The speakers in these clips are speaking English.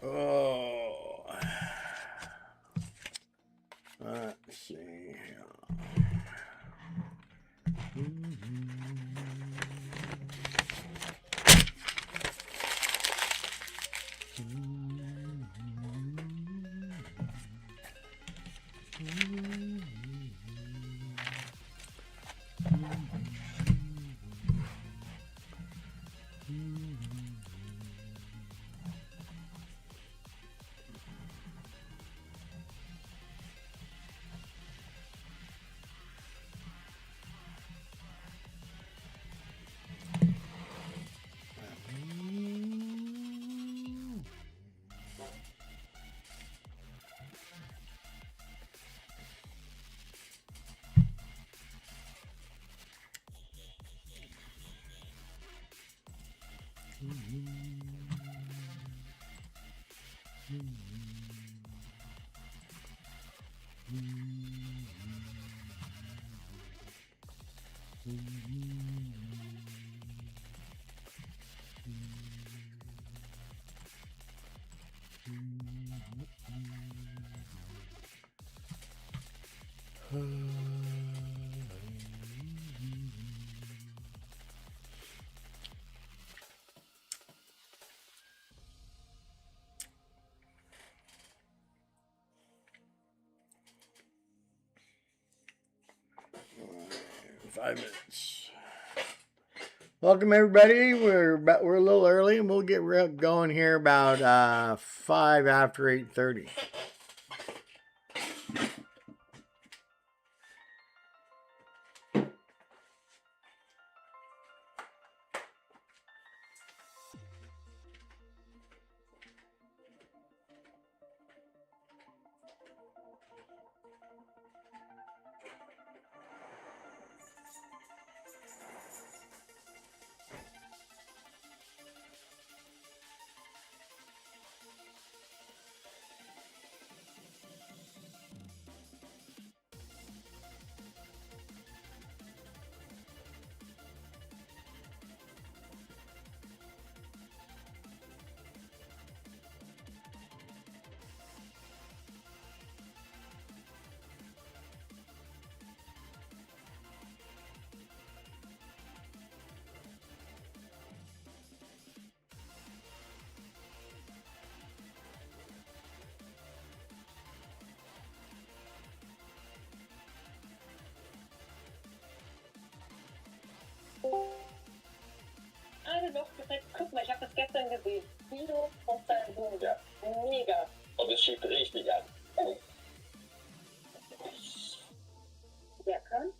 Oh, let's see here. Five minutes. Welcome everybody. We're a little early, and we'll get going here about 5 after 8:30. det blir bio och sen goda. Mega. Och du köper ris igen. Jag kan.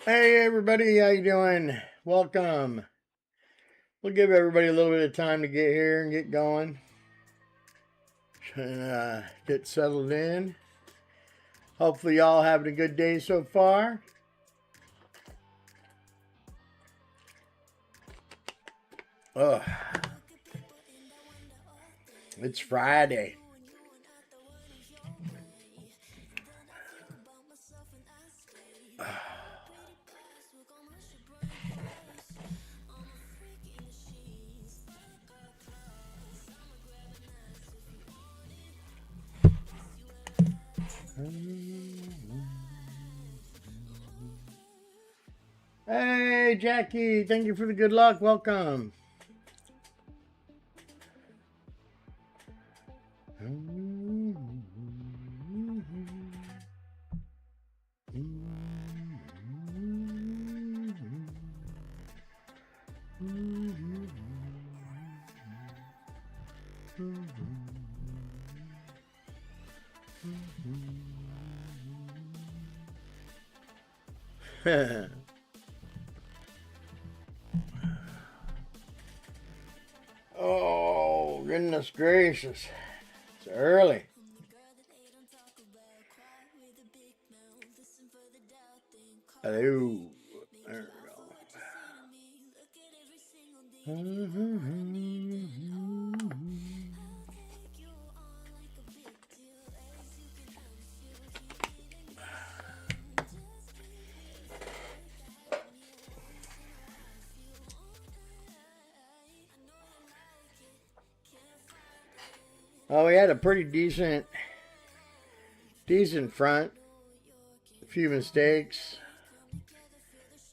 Hey everybody, how you doing? Welcome. We'll give everybody a little bit of time to get here and get going. And get settled in. Hopefully y'all having a good day so far. Ugh. It's Friday. Hey Jackie, thank you for the good luck. Welcome. Oh, goodness gracious. It's early. Hello. There we go. Oh, we had a pretty decent front. A few mistakes.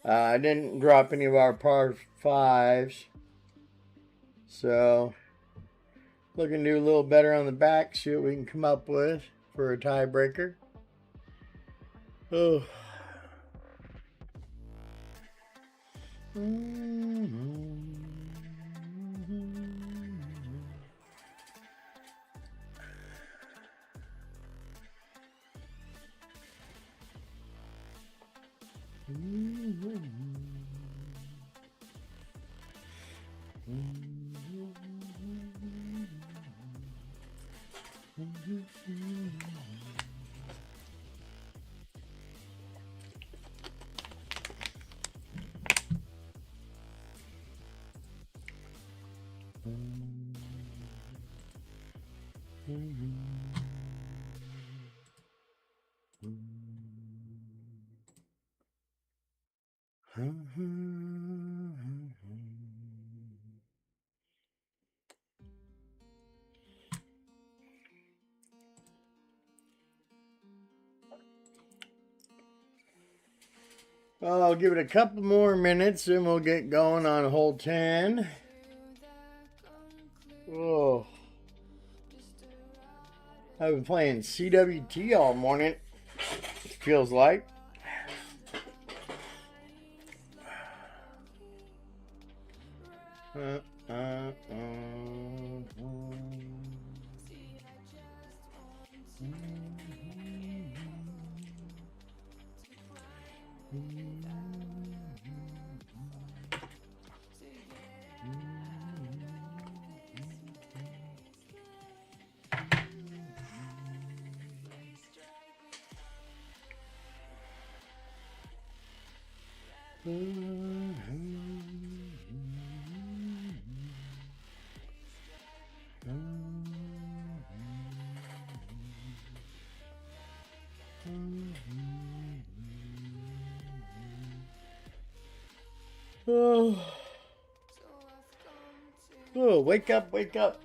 I didn't drop any of our par fives. So, looking to do a little better on the back. See what we can come up with for a tiebreaker. Oh. Well, I'll give it a couple more minutes and we'll get going on hole 10. Oh, I've been playing CWT all morning, it feels like. Oh, wake up, wake up.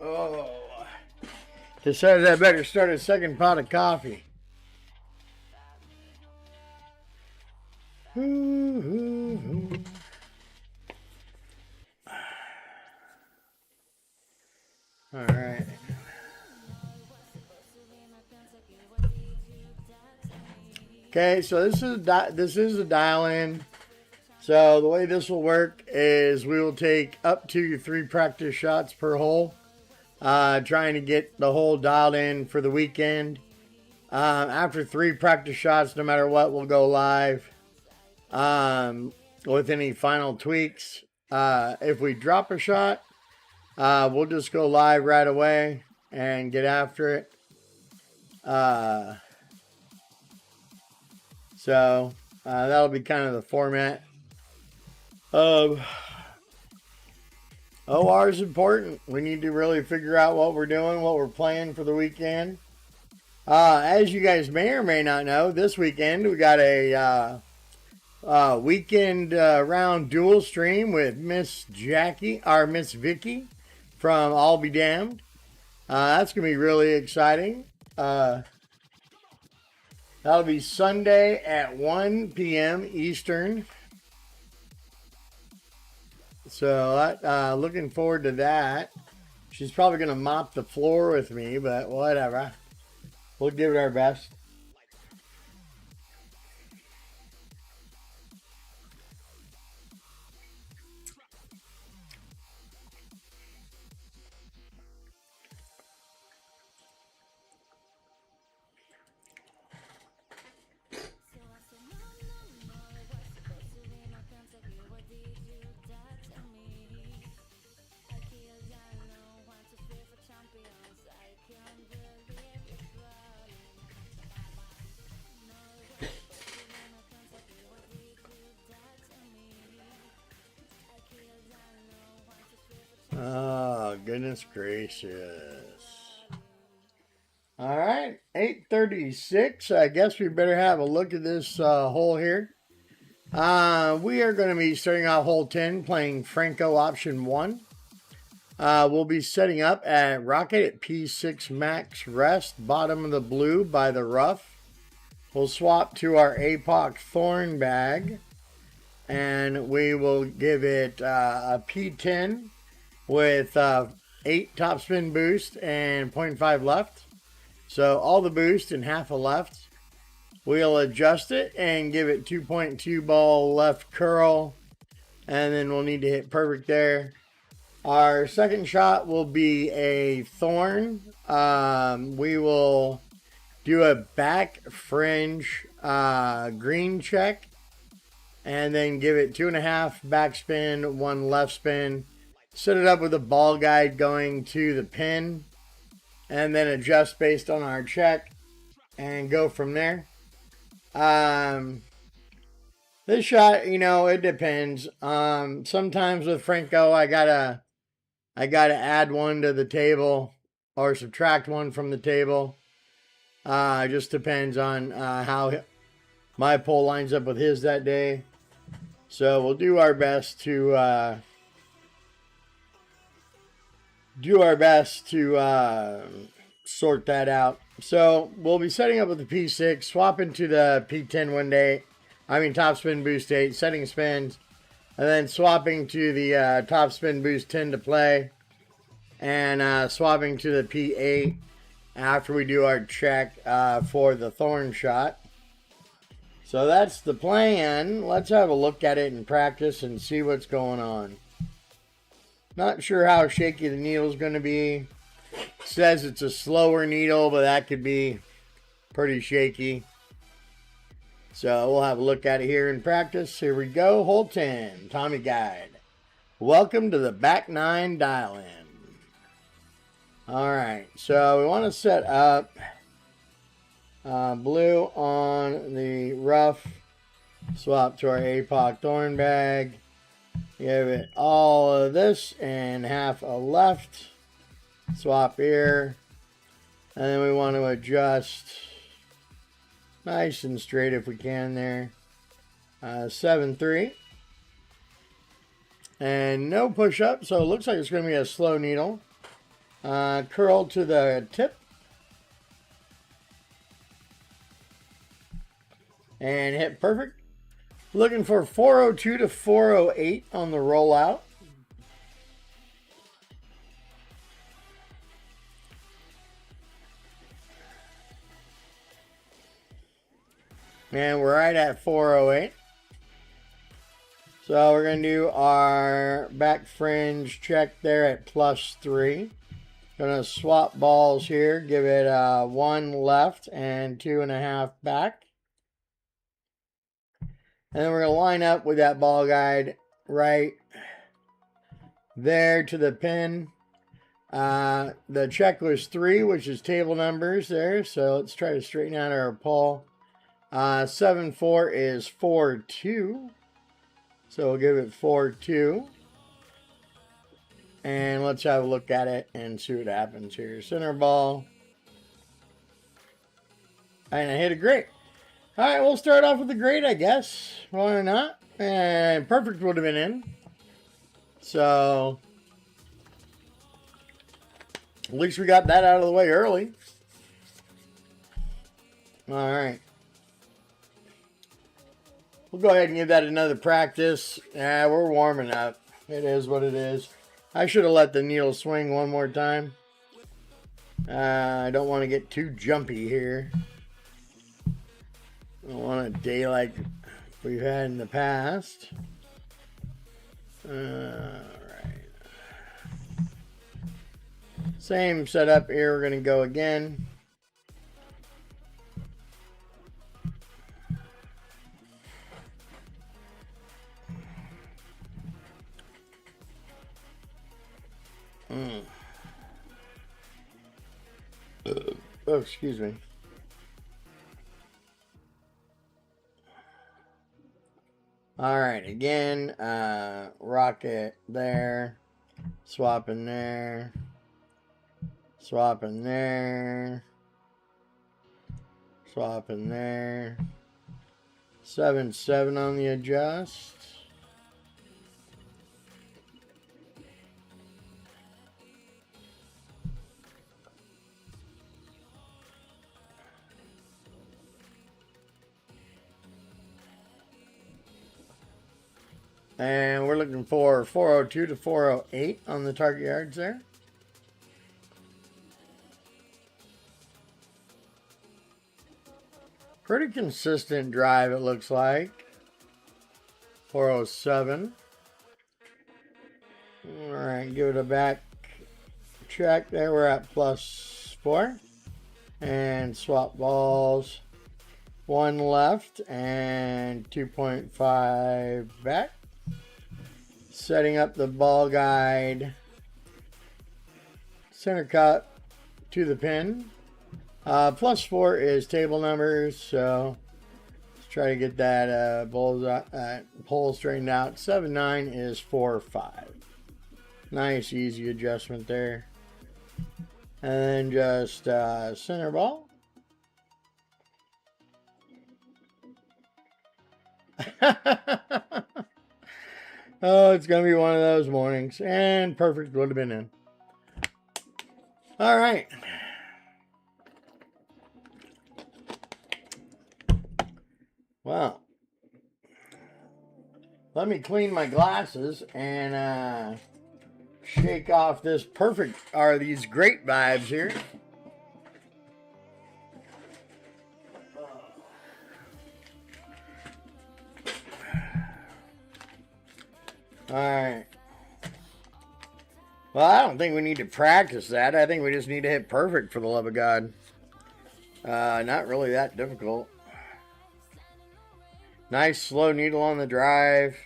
Oh, decided I better start a second pot of coffee. All right. Okay, so this is a dial-in. So the way this will work is we will take up to 3 practice shots per hole, trying to get the hole dialed in for the weekend. After 3 practice shots, no matter what, we'll go live with any final tweaks. If we drop a shot, we'll just go live right away and get after it. So that'll be kind of the format. OR is important. We need to really figure out what we're doing, what we're playing for the weekend. As you guys may or may not know, this weekend we got a weekend round dual stream with Miss Jackie, or Miss Vicky from I'll Be Damned. That's going to be really exciting. That'll be Sunday at 1 p.m. Eastern. So looking forward to that. She's probably going to mop the floor with me, but whatever. We'll give it our best. Oh, goodness gracious. All right, 8:36. I guess we better have a look at this hole here. We are going to be starting off hole 10 playing Franco option 1. We'll be setting up at Rocket at P6 max rest, bottom of the blue by the rough. We'll swap to our APOC thorn bag, and we will give it a P10 with 8 topspin boost and 0.5 left. So all the boost and half a left. We'll adjust it and give it 2.2 ball left curl, and then we'll need to hit perfect there. Our second shot will be a thorn. We will do a back fringe green check, and then give it 2.5 backspin, 1 left spin. Set it up with a ball guide going to the pin, and then adjust based on our check and go from there. This shot, you know, it depends. Sometimes with Franco, I gotta add one to the table or subtract one from the table. It just depends on how my pull lines up with his that day. So we'll do our best to sort that out. So we'll be setting up with the P6, swapping to the P10 one day. I mean top spin boost 8, setting spins, and then swapping to the top spin boost 10 to play, and swapping to the P8 after we do our check for the thorn shot. So that's the plan. Let's have a look at it in practice and see what's going on. Not sure how shaky the needle is going to be. Says it's a slower needle, but that could be pretty shaky. So we'll have a look at it here in practice. Here we go. Hole 10. Tommy Guide. Welcome to the back 9 dial-in. Alright, so we want to set up blue on the rough. Swap to our APOC thorn bag. Give it all of this and half a left. Swap here. And then we want to adjust nice and straight if we can there. 7-3. And no push up, so it looks like it's going to be a slow needle. Curl to the tip. And hit perfect. Looking for 402 to 408 on the rollout. And we're right at 408. So we're going to do our back fringe check there at +3. Going to swap balls here. Give it 1 left and 2.5 back. And then we're going to line up with that ball guide right there to the pin. The check was 3, which is table numbers there. So let's try to straighten out our pull. 7-4 is 4-2. So we'll give it 4-2. And let's have a look at it and see what happens here. Center ball. And I hit a great. Alright, we'll start off with the great, I guess. Why not? And perfect would have been in. So at least we got that out of the way early. Alright. We'll go ahead and give that another practice. Yeah, we're warming up. It is what it is. I should have let the needle swing one more time. I don't want to get too jumpy here. I don't want a day like we've had in the past. Alright. Same setup here. We're going to go again. Oh, excuse me. All right, again, rocket there, swapping there, swapping there, swapping there, 7-7 on the adjust. And we're looking for 402 to 408 on the target yards there. Pretty consistent drive, it looks like. 407. All right, give it a back check. There we're at +4. And swap balls. 1 left and 2.5 back. Setting up the ball guide. Center cut to the pin. +4 is table numbers, so let's try to get that pole straightened out. 7-9 is 4-5. Nice, easy adjustment there. And then just center ball. Oh, it's going to be one of those mornings. And perfect would have been in. All right. Well, let me clean my glasses and shake off this perfect, or these great vibes here. All right. Well, I don't think we need to practice that. I think we just need to hit perfect, for the love of God. Not really that difficult. Nice slow needle on the drive.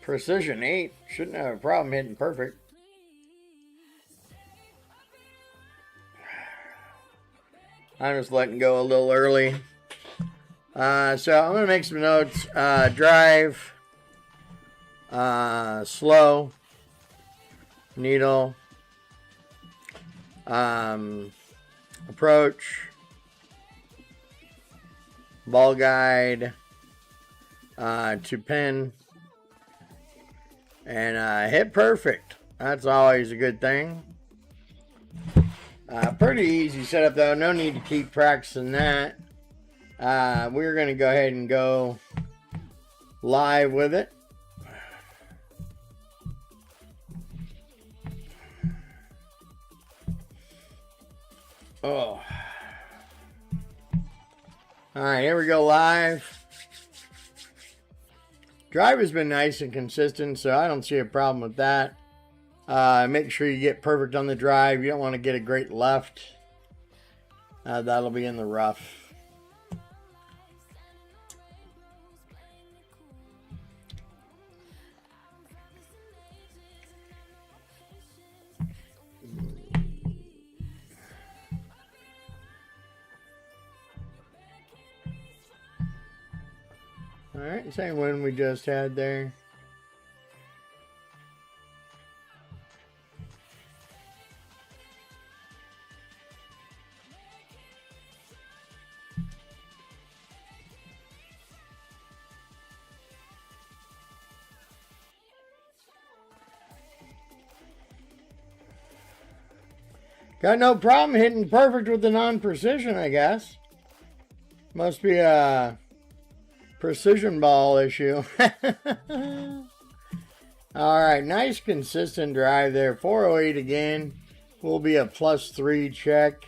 Precision 8. Shouldn't have a problem hitting perfect. I'm just letting go a little early. So I'm going to make some notes. Drive. Slow. Needle. Approach. Ball guide. To pin. And hit perfect. That's always a good thing. Pretty easy setup though. No need to keep practicing that. We're going to go ahead and go live with it. Oh. Alright, here we go live. Drive has been nice and consistent, so I don't see a problem with that. Make sure you get perfect on the drive. You don't want to get a great left. That'll be in the rough. Alright, same one we just had there. Got no problem hitting perfect with the non-precision, I guess. Must be a precision ball issue. Alright, nice consistent drive there. 408 again. Will be a +3 check.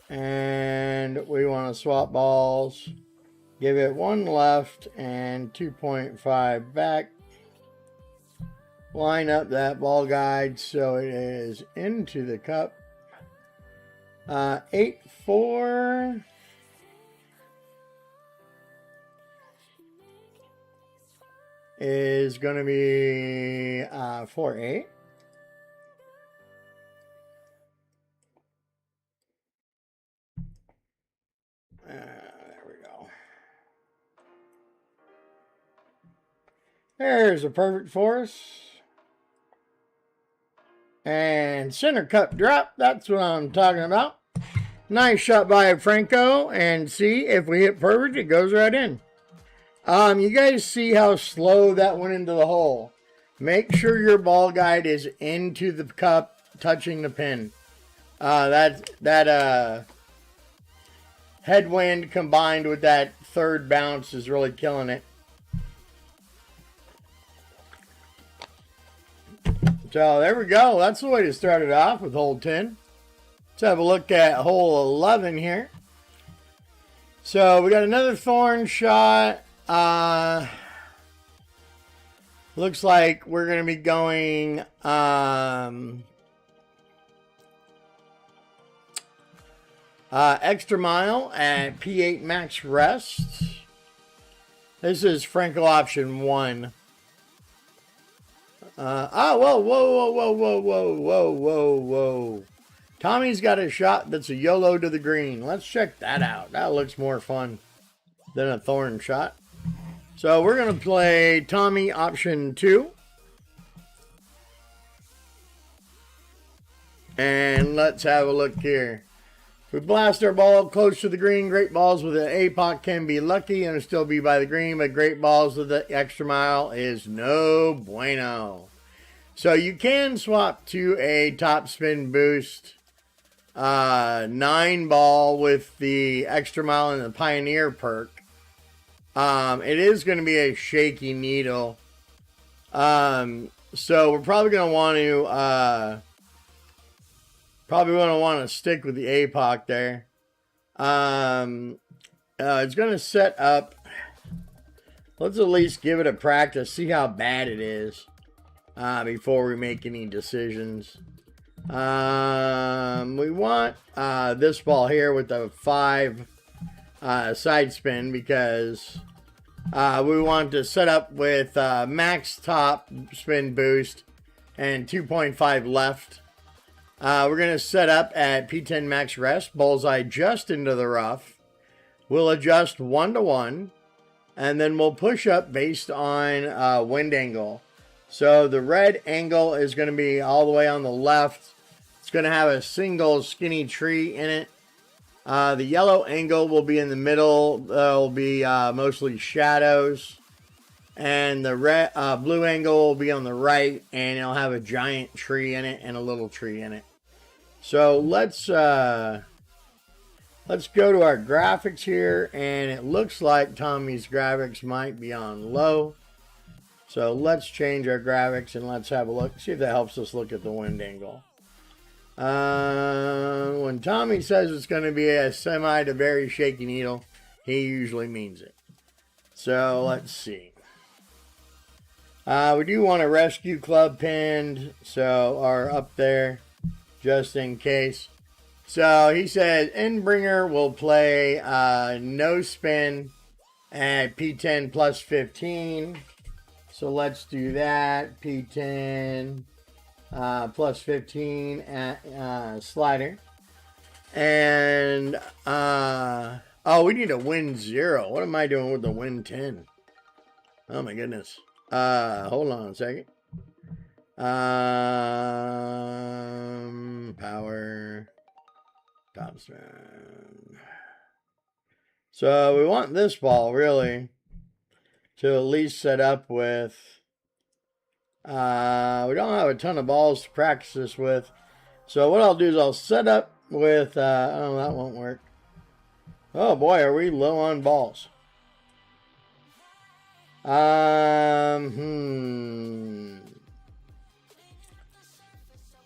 And we want to swap balls. Give it 1 left and 2.5 back. Line up that ball guide so it is into the cup. 8-4. Is going to be 4-8. There we go. There's a perfect for us. And center cup drop. That's what I'm talking about. Nice shot by Franco, and see if we hit perfect, it goes right in. You guys see how slow that went into the hole. Make sure your ball guide is into the cup, touching the pin. That headwind combined with that third bounce is really killing it. So there we go. That's the way to start it off with hole 10. Let's have a look at hole 11 here. So we got another thorn shot. Looks like we're going to be going extra mile at P8 max rest. This is Franco option 1. Whoa. Tommy's got a shot that's a YOLO to the green. Let's check that out. That looks more fun than a thorn shot. So we're going to play Tommy option 2. And let's have a look here. We blast our ball close to the green. Great balls with an APOC can be lucky and still be by the green, but great balls with the extra mile is no bueno. So you can swap to a top spin boost 9 ball with the extra mile and the Pioneer perk. It is going to be a shaky needle. So we're probably going to want to stick with the APOC there. It's going to set up. Let's at least give it a practice, see how bad it is before we make any decisions. We want this ball here with the 5 side spin because we want to set up with max top spin boost and 2.5 left. We're going to set up at P10 max rest, bullseye just into the rough. We'll adjust 1 to 1, and then we'll push up based on wind angle. So the red angle is going to be all the way on the left. It's going to have a single skinny tree in it. The yellow angle will be in the middle. There'll be mostly shadows. And the red, blue angle will be on the right, and it'll have a giant tree in it and a little tree in it. So let's go to our graphics here, and it looks like Tommy's graphics might be on low. So let's change our graphics and let's have a look. See if that helps us look at the wind angle. When Tommy says it's going to be a semi to very shaky needle, he usually means it. So let's see. We do want a rescue club pinned, or up there, just in case. So he says Endbringer will play no spin at P10 plus 15. So let's do that. P10 plus 15 at slider. And we need a win 0. What am I doing with the win 10? Oh my goodness. Hold on a second. Power top spin. So we want this ball really to at least set up with. We don't have a ton of balls to practice this with. So what I'll do is I'll set up with. Oh, that won't work. Oh boy, are we low on balls?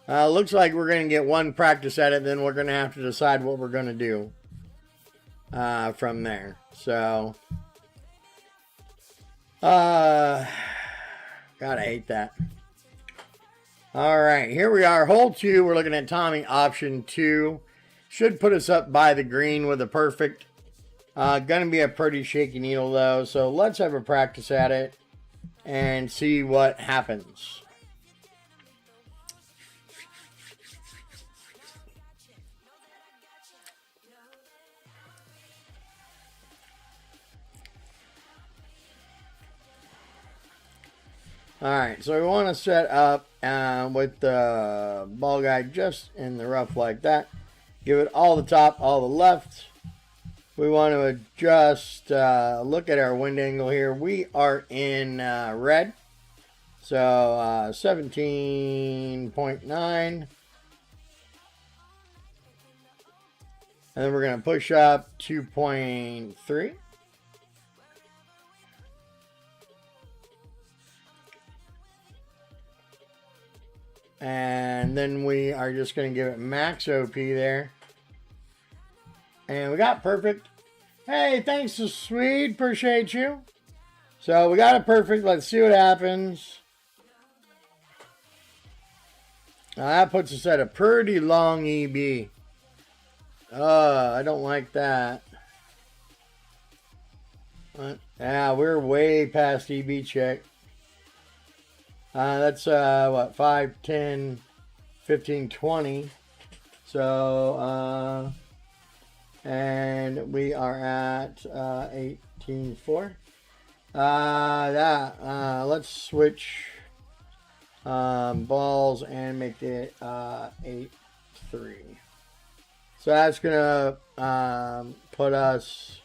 Looks like we're going to get one practice at it, then we're going to have to decide what we're going to do from there. So, God, I hate that. All right, here we are, hole 2. We're looking at Tommy option 2. Should put us up by the green with a perfect. Gonna be a pretty shaky needle though, so let's have a practice at it and see what happens. Alright, so we want to set up with the ball guide just in the rough like that. Give it all the top, all the left. We want to adjust, look at our wind angle here. We are in red. So 17.9. And then we're going to push up 2.3. And then we are just going to give it max OP there. And we got perfect. Hey, thanks to Swede. Appreciate you. So we got it perfect. Let's see what happens. Now that puts us at a pretty long EB. I don't like that. Yeah, we're way past EB check. That's what, 5, 10, 15, 20. So, and we are at 18.4. Let's switch balls and make it 8.3. So that's gonna put us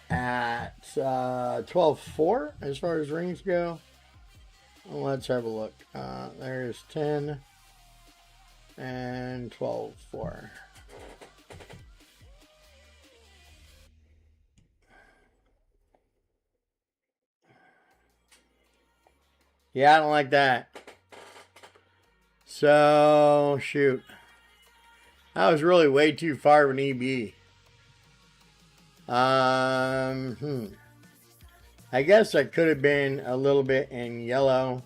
at 12.4 as far as rings go. Let's have a look. There's 10 and 12.4. Yeah, I don't like that. So, shoot. That was really way too far of an EB. I guess I could have been a little bit in yellow.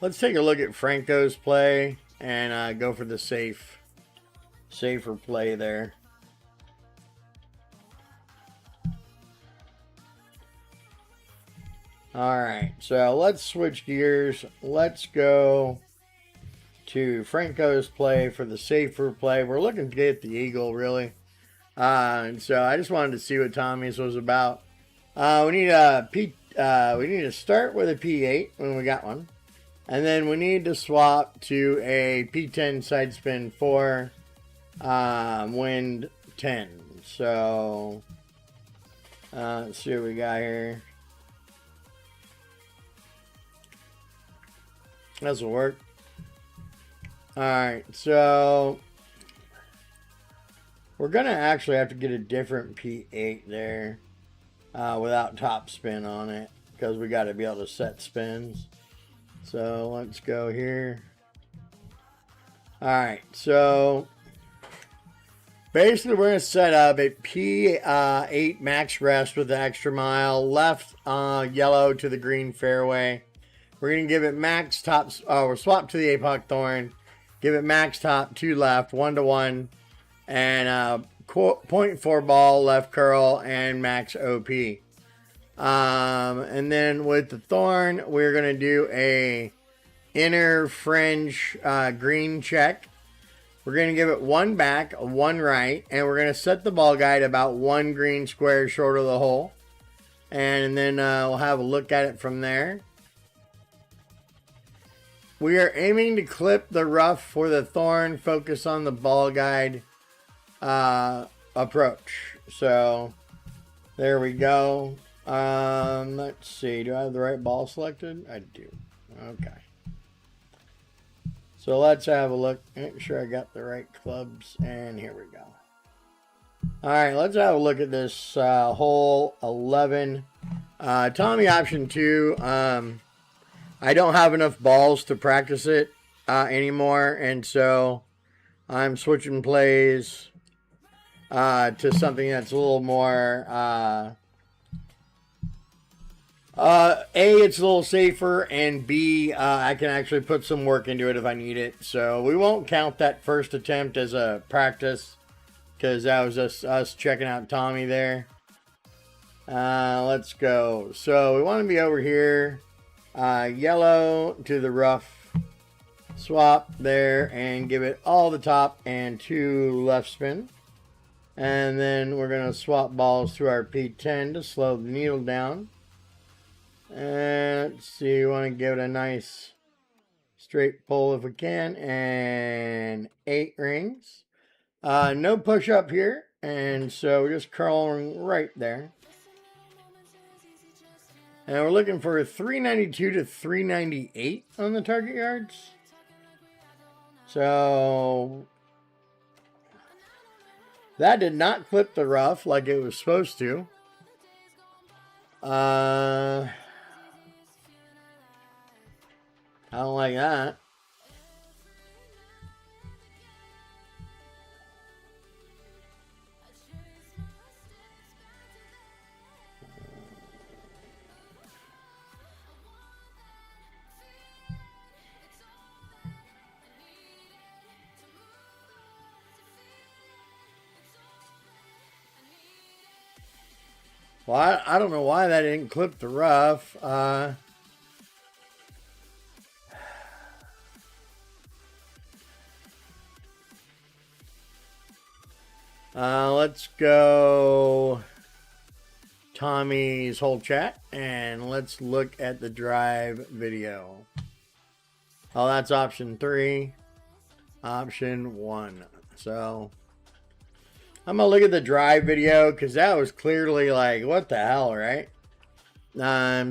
Let's take a look at Franco's play and go for the safer play there. Alright, so let's switch gears. Let's go to Franco's play for the safer play. We're looking to get the eagle, really. And so I just wanted to see what Tommy's was about. We need to start with a P8 when we got one. And then we need to swap to a P10 side spin for wind 10. So let's see what we got here. This will work. Alright, so we're going to actually have to get a different P8 there without top spin on it, because we got to be able to set spins. So let's go here. Alright, so basically we're going to set up a P8 max rest with the extra mile, left yellow to the green fairway. We're going to give it max tops. We'll swap to the Apoc Thorn. Give it max top, 2 left, 1-to-1. And 0.4 ball, left curl, and max OP. And then with the Thorn, we're going to do a inner fringe green check. We're going to give it 1 back, 1 right. And we're going to set the ball guide about 1 green square short of the hole. And then we'll have a look at it from there. We are aiming to clip the rough for the Thorn, focus on the ball guide approach. So there we go. Let's see. Do I have the right ball selected? I do. Okay. So let's have a look. Make sure I got the right clubs. And here we go. All right. Let's have a look at this hole 11. Tommy option 2. I don't have enough balls to practice it anymore, and so I'm switching plays to something that's a little more A, it's a little safer, and B, I can actually put some work into it if I need it. So we won't count that first attempt as a practice, because that was us checking out Tommy there. Let's go. So we want to be over here. Yellow to the rough, swap there and give it all the top and 2 left spin, and then we're going to swap balls to our P10 to slow the needle down. And let's see, we want to give it a nice straight pull if we can, and 8 rings. No push up here, and so we're just curling right there. And we're looking for 392 to 398 on the target yards. So that did not clip the rough like it was supposed to. I don't like that. Well, I don't know why that didn't clip the rough. Let's go Tommy's whole chat and let's look at the drive video. Oh, that's option 3. Option 1. So I'm gonna look at the drive video because that was clearly like, what the hell, right?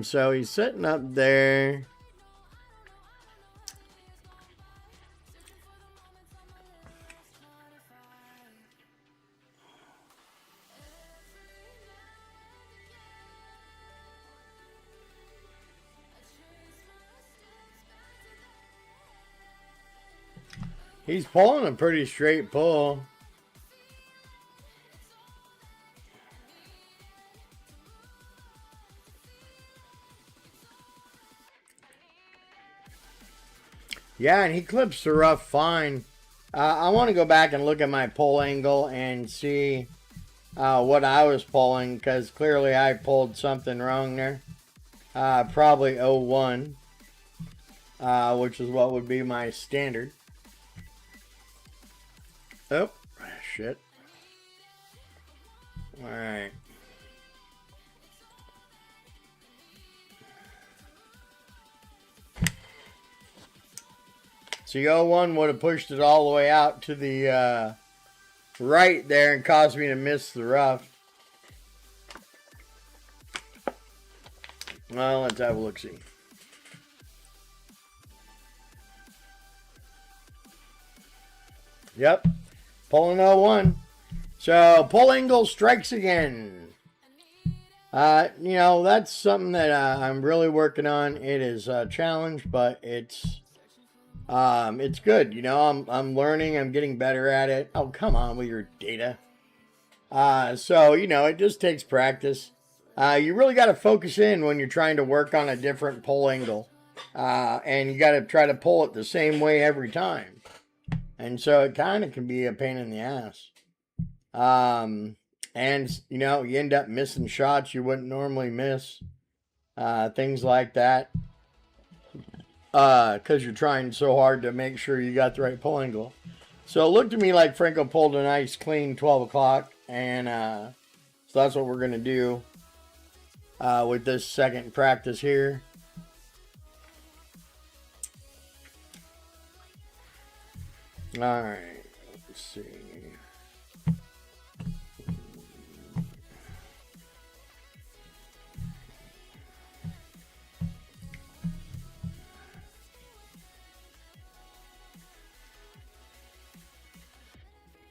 So he's sitting up there. He's pulling a pretty straight pull. Yeah, and he clips the rough fine. I want to go back and look at my pull angle and see what I was pulling, because clearly I pulled something wrong there. Probably 01, which is what would be my standard. Oh, shit. All right. See, 01 would have pushed it all the way out to the right there and caused me to miss the rough. Well, let's have a look-see. Yep. Pulling 01. So, pull angle strikes again. You know, that's something that I'm really working on. It is a challenge, but it's good. You know, I'm learning. I'm getting better at it. Oh, come on with your data. So, you know, it just takes practice. You really got to focus in when you're trying to work on a different pull angle. And you got to try to pull it the same way every time. And so it kind of can be a pain in the ass. And, you know, you end up missing shots you wouldn't normally miss. Things like that. Because you're trying so hard to make sure you got the right pull angle. So it looked to me like Franco pulled a nice clean 12 o'clock. And so that's what we're going to do with this second practice here. All right, let's see.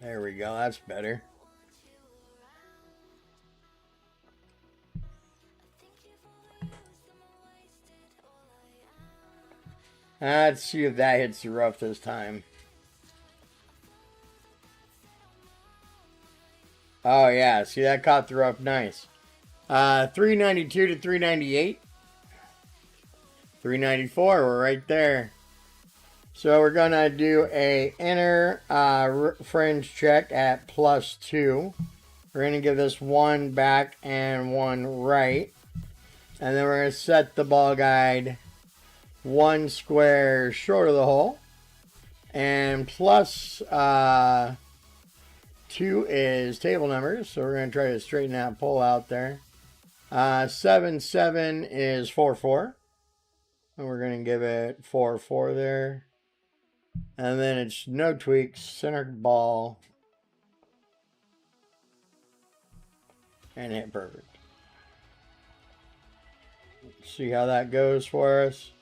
There we go, that's better. Let's see if that hits the rough this time. Oh yeah, see, that caught the rough nice. 392 to 398. 394, we're right there. So we're gonna do a inner fringe check at +2. We're gonna give this one back and one right. And then we're gonna set the ball guide 1 square short of the hole. And +2 is table numbers, so we're going to try to straighten that pull out there. 7 7 is 4 4. And we're going to give it 4-4 there. And then it's no tweaks, center ball, and hit perfect. Let's see how that goes for us.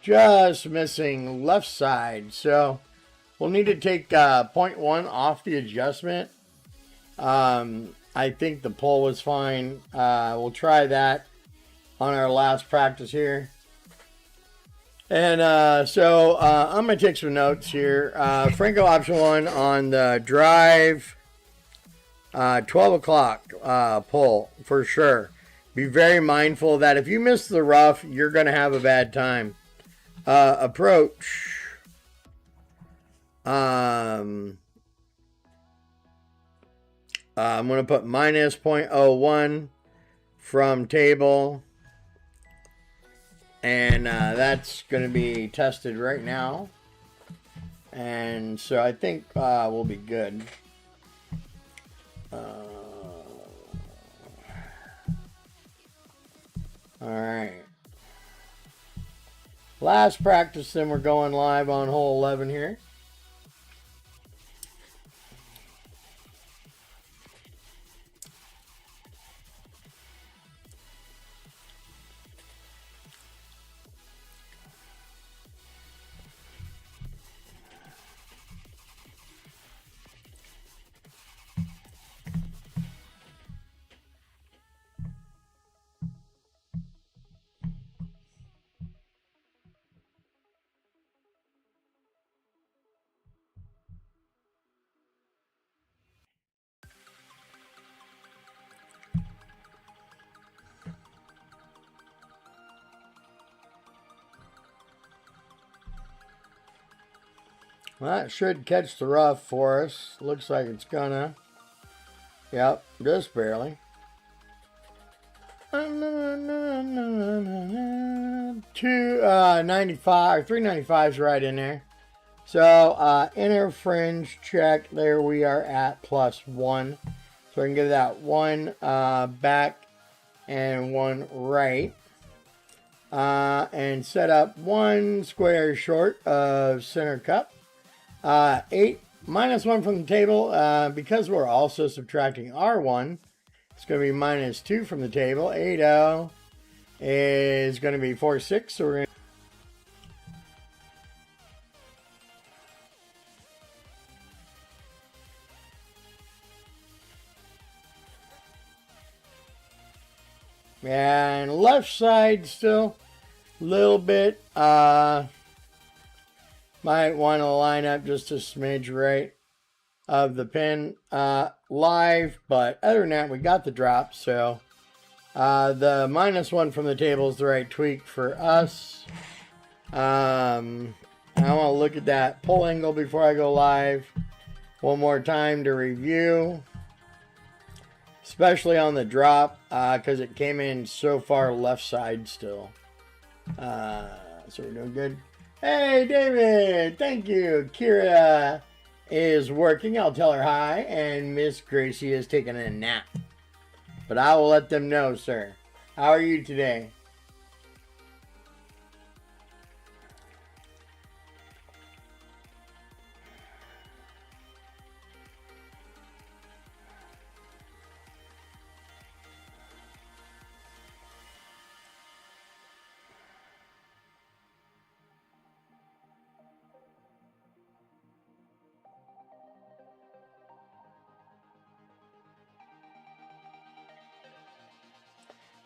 Just missing left side. So we'll need to take 0.1 off the adjustment. I think the pull was fine. We'll try that on our last practice here. And so I'm going to take some notes here. Franco option 1 on the drive. 12 o'clock pull for sure. Be very mindful that if you miss the rough, you're going to have a bad time. Approach. I'm going to put minus 0.01 from table. And that's going to be tested right now. And so I think we'll be good. All right. Last practice, then we're going live on hole 11 here. Well, that should catch the rough for us. Looks like it's gonna. Yep, just barely. 295, 395 is right in there. So inner fringe check. There we are at +1. So I can give that 1 back and 1 right. And set up 1 square short of center cup. 8 minus 1 from the table. Because we're also subtracting R1, it's going to be minus 2 from the table. 8-0 is going to be 4-6. So we're going to and left side still a little bit. Might want to line up just a smidge right of the pin live, but other than that, we got the drop. So the minus 1 from the table is the right tweak for us. I want to look at that pull angle before I go live one more time to review, especially on the drop because it came in so far left side still. So we're doing good. Hey, David, thank you. Kira is working. I'll tell her hi. And Miss Gracie is taking a nap. But I will let them know, sir. How are you today?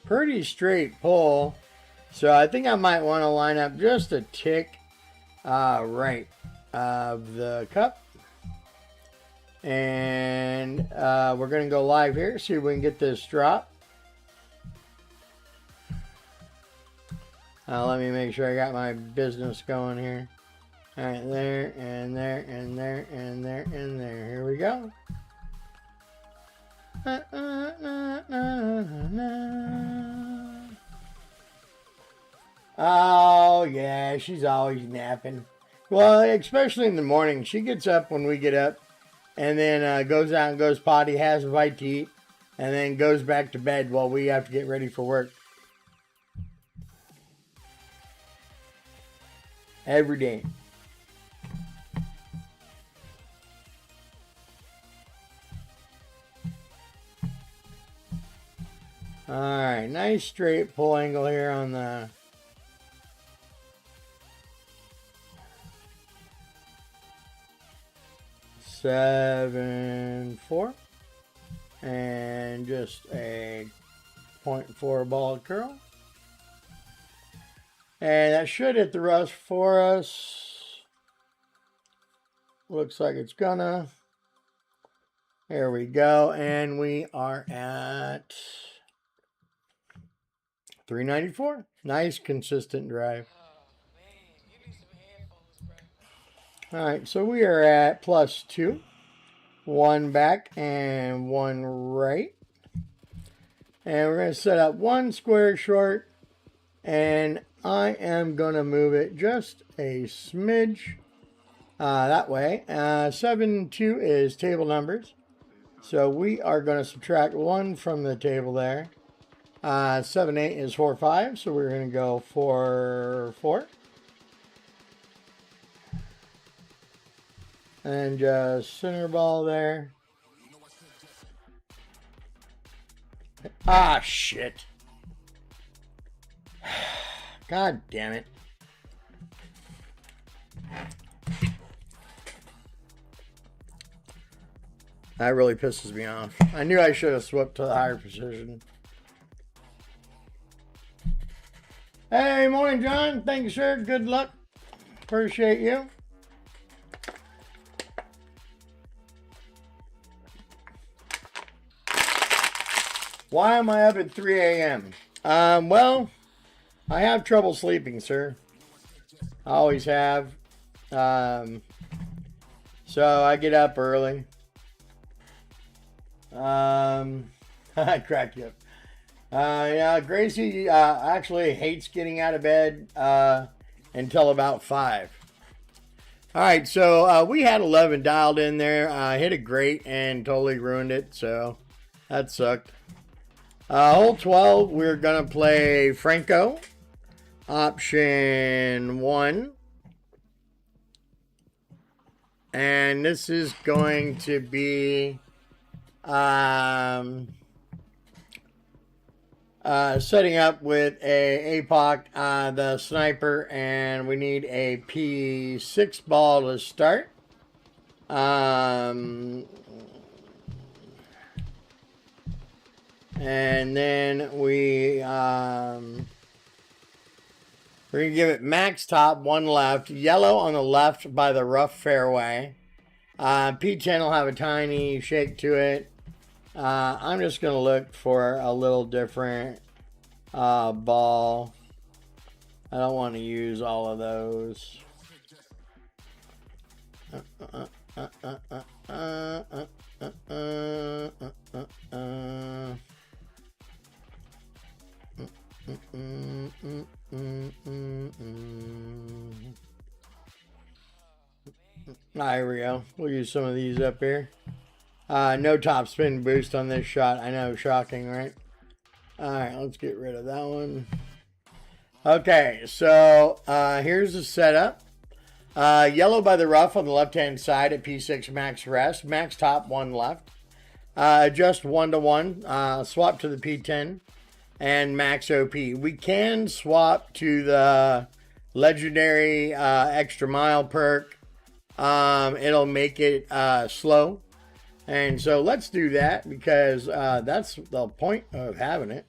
Pretty straight pull. So I think I might want to line up just a tick right of the cup. And we're going to go live here, see if we can get this drop. Let me make sure I got my business going here. All right, there, and there, and there, and there, and there. Here we go. Oh, yeah, she's always napping. Well, especially in the morning. She gets up when we get up and then goes out and goes potty, has a bite to eat, and then goes back to bed while we have to get ready for work. every day. All right, nice straight pull angle here on the 7-4, and just a 0.4 ball curl, and that should hit the rust for us. Looks like it's gonna. There we go, and we are at 394. Nice consistent drive. All right, so we are at +2. 1 back and 1 right. And we're going to set up 1 square short. And I am going to move it just a smidge that way. 7-2 is table numbers. So we are going to subtract 1 from the table there. 7-8 is 4-5. So we're going to go 4-4. And just center ball there. Ah, shit. God damn it. That really pisses me off. I knew I should have swept to the higher precision. Hey, morning, John. Thank you, sir. Good luck. Appreciate you. Why am I up at 3 a.m.? Well, I have trouble sleeping, sir. I always have. So I get up early. I crack you up. Yeah, Gracie actually hates getting out of bed until about 5. All right, so we had 11 dialed in there. Hit it great and totally ruined it, so that sucked. Hole 12, we're going to play Franco. Option 1. And this is going to be setting up with a APOC, the sniper, and we need a P6 ball to start. And then we're going to give it max top, 1 left, yellow on the left by the rough fairway. P10 will have a tiny shake to it. I'm just going to look for a little different ball. I don't want to use all of those. There we go. We'll use some of these up here. No top spin boost on this shot. I know, shocking, right? Alright, let's get rid of that one. Okay, so here's the setup. Yellow by the rough on the left-hand side at P6 max rest. Max top, 1 left. Adjust 1-to-1. Swap to the P10 and max OP. We can swap to the legendary extra mile perk. It'll make it slow. And so let's do that because that's the point of having it.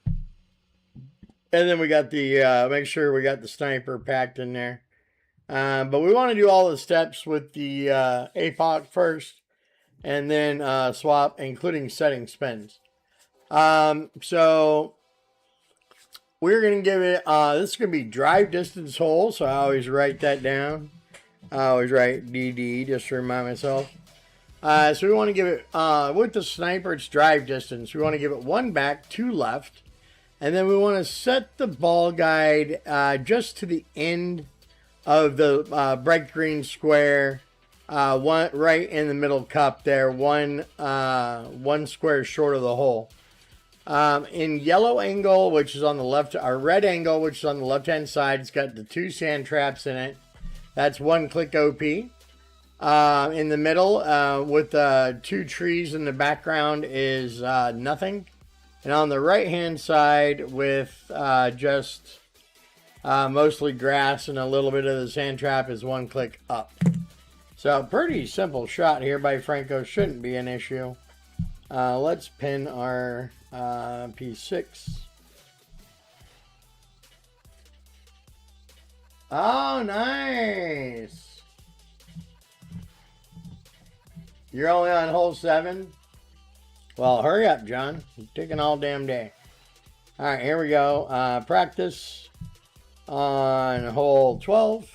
And then we got the, make sure we got the sniper packed in there. But we want to do all the steps with the APOC first. And then swap, including setting spins. So we're going to give it, this is going to be drive distance hole. So I always write that down. I always write DD just to remind myself. So we want to give it, with the sniper, it's drive distance. We want to give it 1 back, 2 left. And then we want to set the ball guide just to the end of the bright green square. One right in the middle cup there. One square short of the hole. In yellow angle, which is on the left, or red angle, which is on the left-hand side, it's got the 2 sand traps in it. That's one click OP. In the middle, with two trees in the background, is nothing. And on the right hand side, with just mostly grass and a little bit of the sand trap, is one click up. So pretty simple shot here by Franco. Shouldn't be an issue. Let's pin our P6. Oh, nice. You're only on hole 7? Well, hurry up, John. You're taking all damn day. All right, here we go. Practice on hole 12.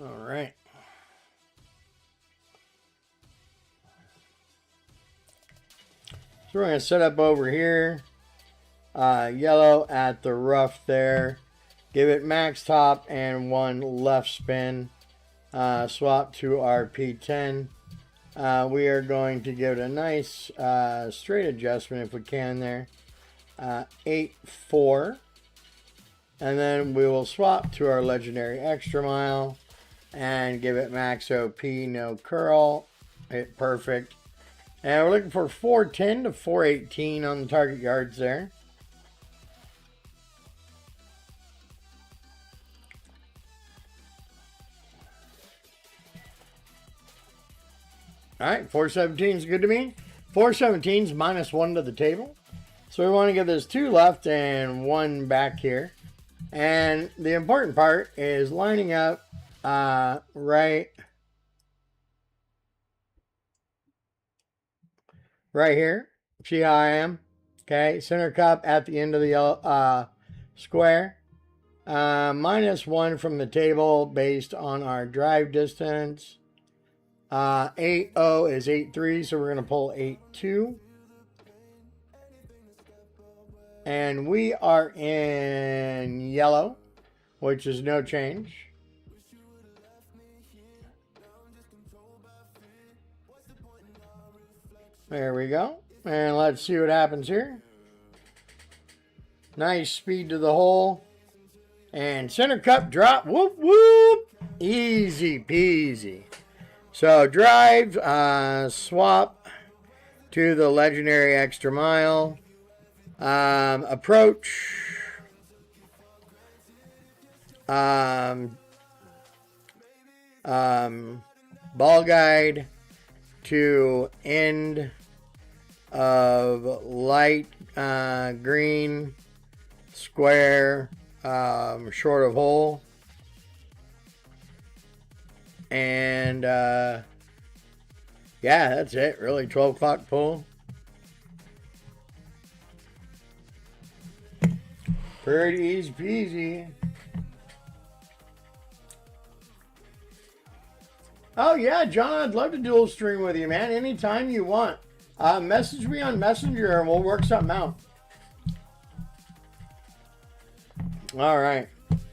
All right. So we're going to set up over here. Yellow at the rough there. Give it max top and one left spin. Swap to our P10. We are going to give it a nice straight adjustment if we can there. 8-4. And then we will swap to our legendary extra mile and give it max OP, no curl. Hit perfect. And we're looking for 410 to 418 on the target yards there. All right, 417 is good to me. 417 is -1 to the table. So we want to give this 2 left and 1 back here. And the important part is lining up right here. See how I am? Okay, center cup at the end of the yellow, square. -1 from the table based on our drive distance. 8-0 is 8-3, so we're going to pull 8-2. And we are in yellow, which is no change. There we go. And let's see what happens here. Nice speed to the hole. And center cup drop. Whoop, whoop. Easy peasy. So drive, swap to the legendary extra mile. Approach. Ball guide to end of light green square, short of hole. And yeah, that's it. Really, 12 o'clock pull. Pretty easy peasy. Oh yeah, John, I'd love to dual stream with you, man. Anytime you want. Message me on Messenger and we'll work something out. All right.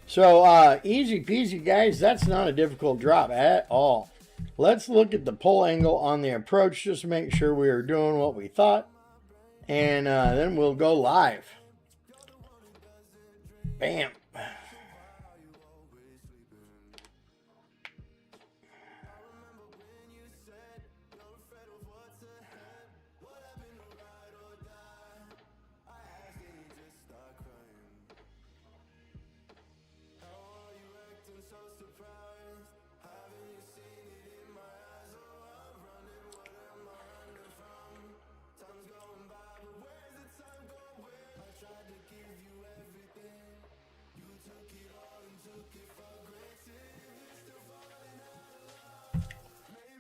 So easy peasy, guys. That's not a difficult drop at all. Let's look at the pull angle on the approach just to make sure we are doing what we thought. And then we'll go live. Bam.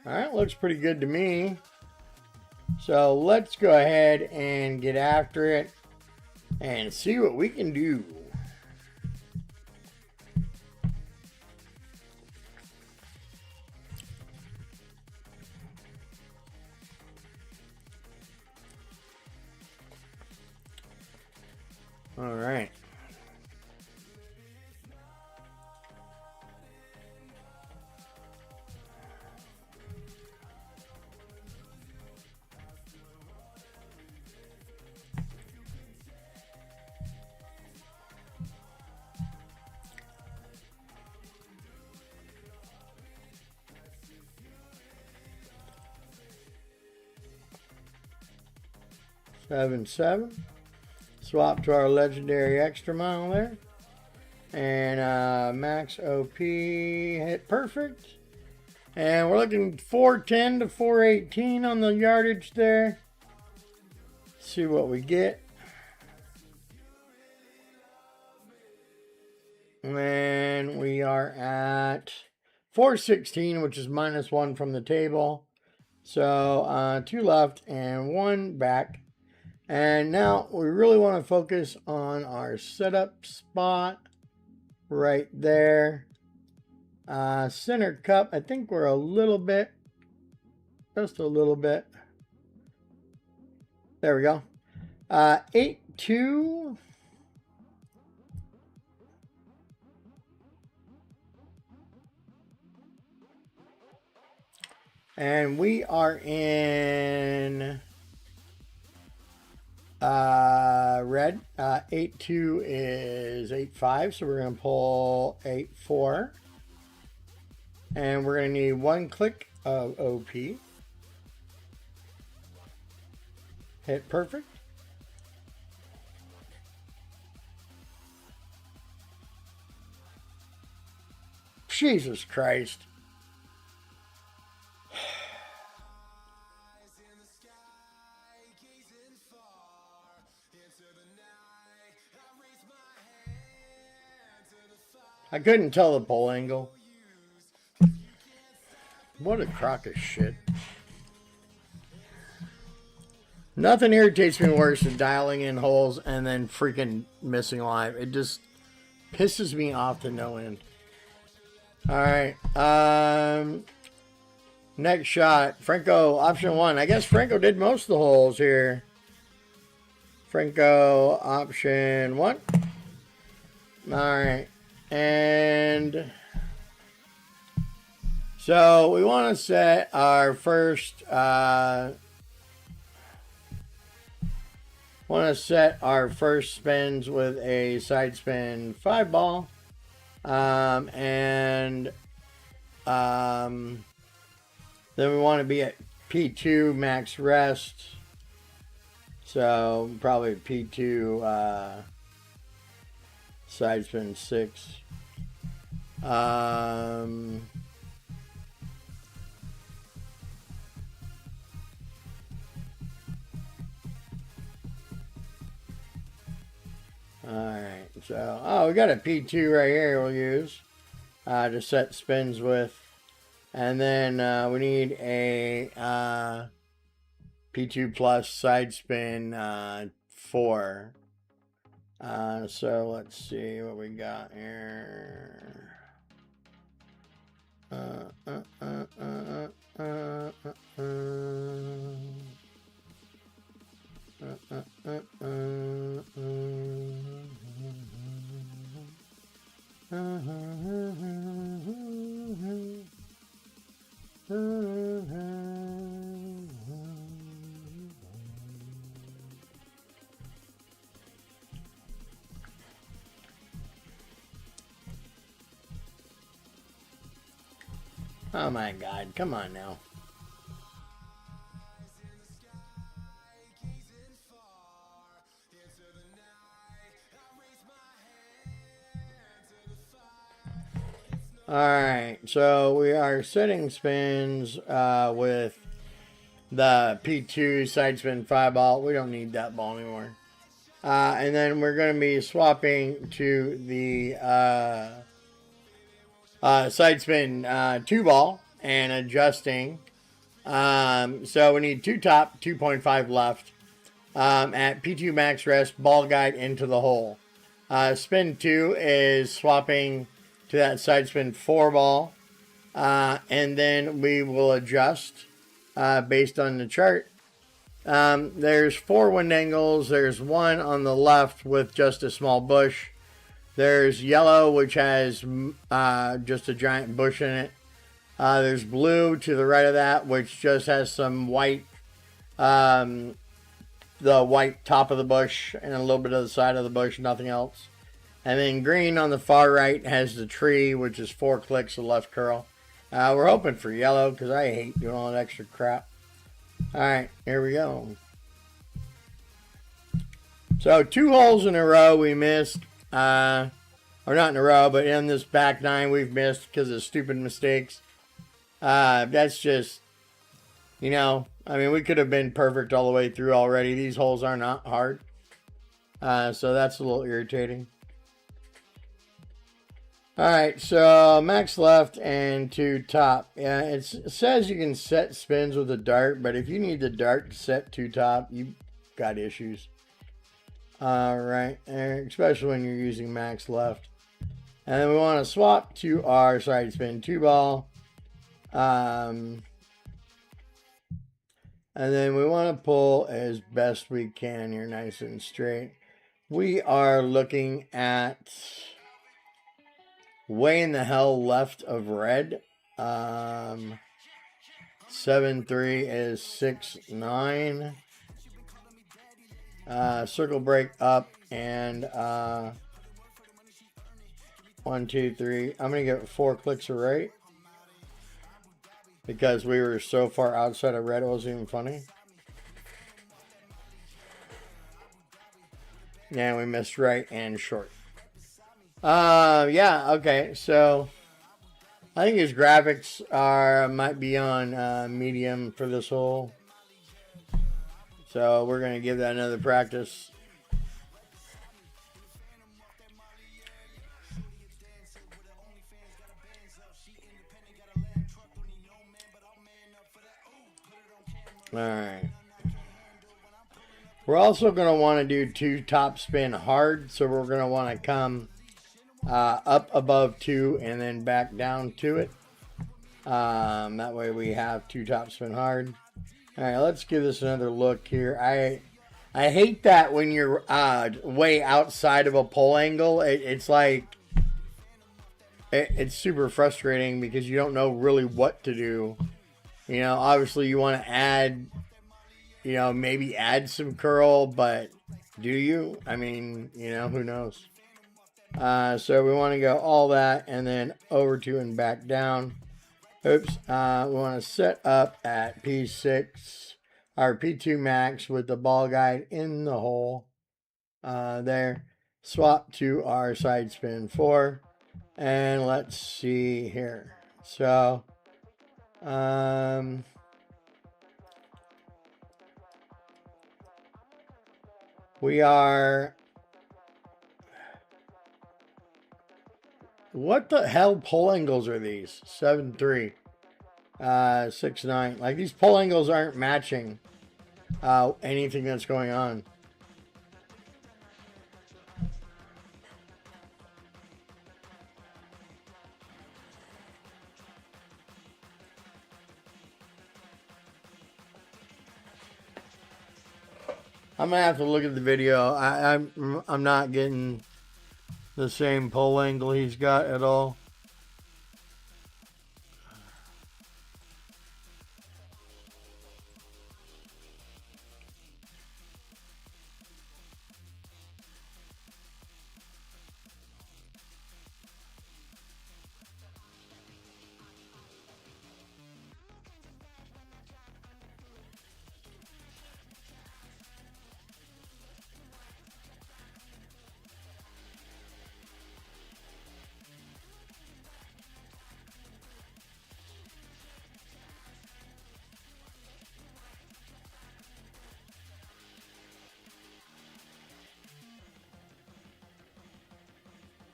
All right, looks pretty good to me. So let's go ahead and get after it and see what we can do. All right. 7-7. Swap to our legendary extra mile there. And max OP hit perfect. And we're looking 410 to 418 on the yardage there. See what we get. And we are at 416, which is -1 from the table. So 2 left and 1 back. And now we really want to focus on our setup spot right there. Center cup, I think we're a little bit, just a little bit. There we go. 8-2. And we are in red. 8-2 is 8-5, so we're going to pull 8-4. And we're going to need 1 click of OP. Hit perfect. Jesus Christ. I couldn't tell the pole angle. What a crock of shit. Nothing irritates me worse than dialing in holes and then freaking missing live. It just pisses me off to no end. Alright. Next shot. Franco, option 1. I guess Franco did most of the holes here. Franco, option 1. Alright. And so we want to set our first spins with a side spin 5 ball. Then we want to be at P2 max rest. So probably P2 side spin 6. Alright, so, we got a P2 right here we'll use to set spins with. And then we need a P2 plus side spin 4. So let's see what we got here. Oh my God, come on now. Alright, so we are setting spins with the P2 side spin 5 ball. We don't need that ball anymore. And then we're going to be swapping to the side spin 2 ball and adjusting. So we need 2 top, 2.5 left. At P2 max rest, ball guide into the hole. Spin 2 is swapping to that side spin 4 ball. And then we will adjust based on the chart. There's 4 wind angles. There's one on the left with just a small bush. There's yellow, which has just a giant bush in it. There's blue to the right of that, which just has some white, the white top of the bush and a little bit of the side of the bush, nothing else. And then green on the far right has the tree, which is 4 clicks of left curl. We're hoping for yellow because I hate doing all that extra crap. Alright, here we go. So 2 holes in a row we missed. Or not in a row, but in this back 9 we've missed because of stupid mistakes. That's just, you know, I mean, we could have been perfect all the way through already. These holes are not hard. So that's a little irritating. Alright, so max left and 2 top. Yeah, it says you can set spins with a dart, but if you need the dart to set 2 top, you got issues. Alright, especially when you're using max left. And then we want to swap to our side spin 2 ball. And then we want to pull as best we can here, nice and straight. We are looking at way in the hell left of red. 7-3 is 6-9. Circle break up and 1, 2, 3. I'm gonna get 4 clicks of right because we were so far outside of red it wasn't even funny. Yeah, we missed right and short. Yeah, okay, so I think his graphics might be on medium for this hole. So we're gonna give that another practice. Alright. We're also going to want to do 2 top spin hard. So we're going to want to come up above 2 and then back down to it. That way we have 2 top spin hard. Alright, let's give this another look here. I hate that when you're way outside of a pole angle. It's like... It's super frustrating because you don't know really what to do. You know, obviously you want to add, you know, maybe add some curl, but do you? I mean, you know, who knows? So we want to go all that and then over 2 and back down. Oops. We want to set up at P6 or P2 max with the ball guide in the hole. There. Swap to our side spin 4. And let's see here. So... we are... What the hell pole angles are these? 7-3. 6-9. Like, these pole angles aren't matching anything that's going on. I'm gonna have to look at the video. I'm not getting the same pole angle he's got at all.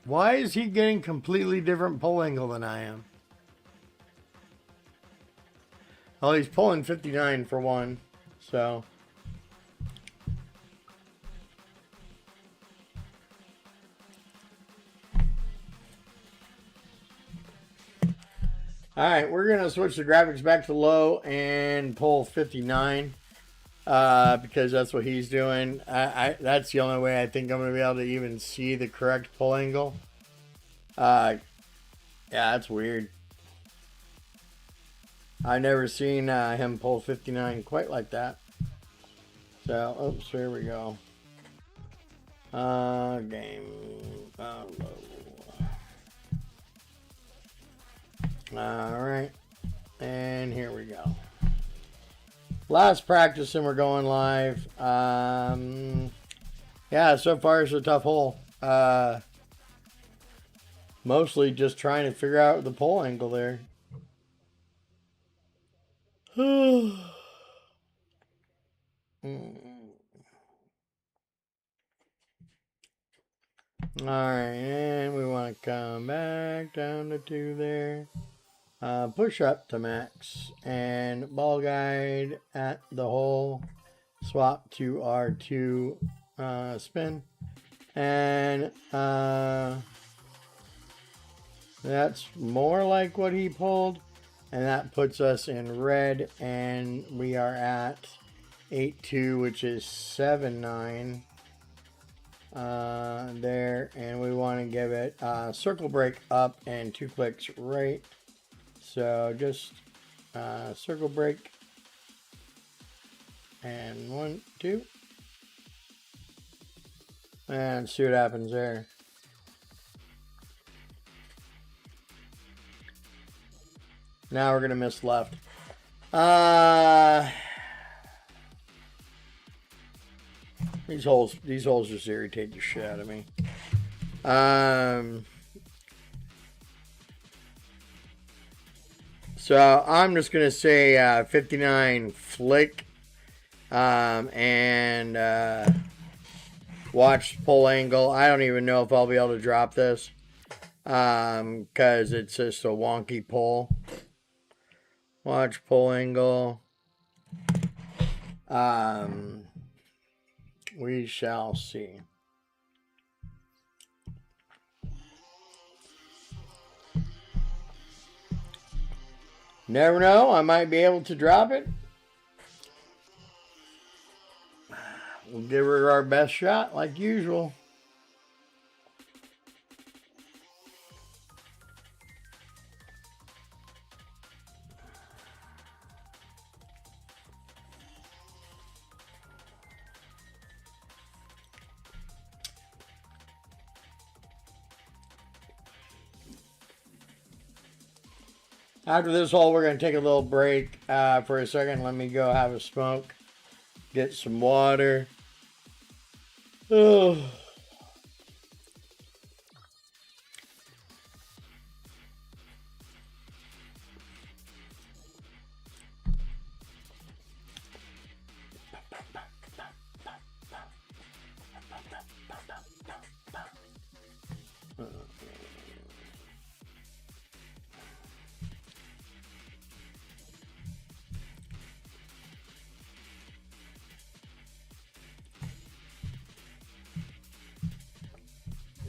Why is he getting completely different pole angle than I am? Well, he's pulling 59 for one, so... Alright, we're going to switch the graphics back to low and pull 59. Because that's what he's doing. That's the only way I think I'm going to be able to even see the correct pull angle. Yeah, that's weird. I've never seen him pull 59 quite like that. So, oops, here we go. Game. Alright. And here we go. Last practice and we're going live. Yeah, so far it's a tough hole. Mostly just trying to figure out the pole angle there. Alright, and we want to come back down to 2 there. Push up to max. And ball guide at the hole. Swap to R2 spin. And that's more like what he pulled. And that puts us in red. And we are at 8-2, which is 7-9. There, and we want to give it circle break up and 2 clicks right. So just circle break and 1, 2, and see what happens there. Now we're gonna miss left. These holes just irritate the shit out of me. So I'm just gonna say 59 flick, and watch pole angle. I don't even know if I'll be able to drop this, because it's just a wonky pole. Watch pole angle. We shall see. Never know. I might be able to drop it. We'll give her our best shot like usual. After this hole, we're going to take a little break for a second. Let me go have a smoke. Get some water. Oh.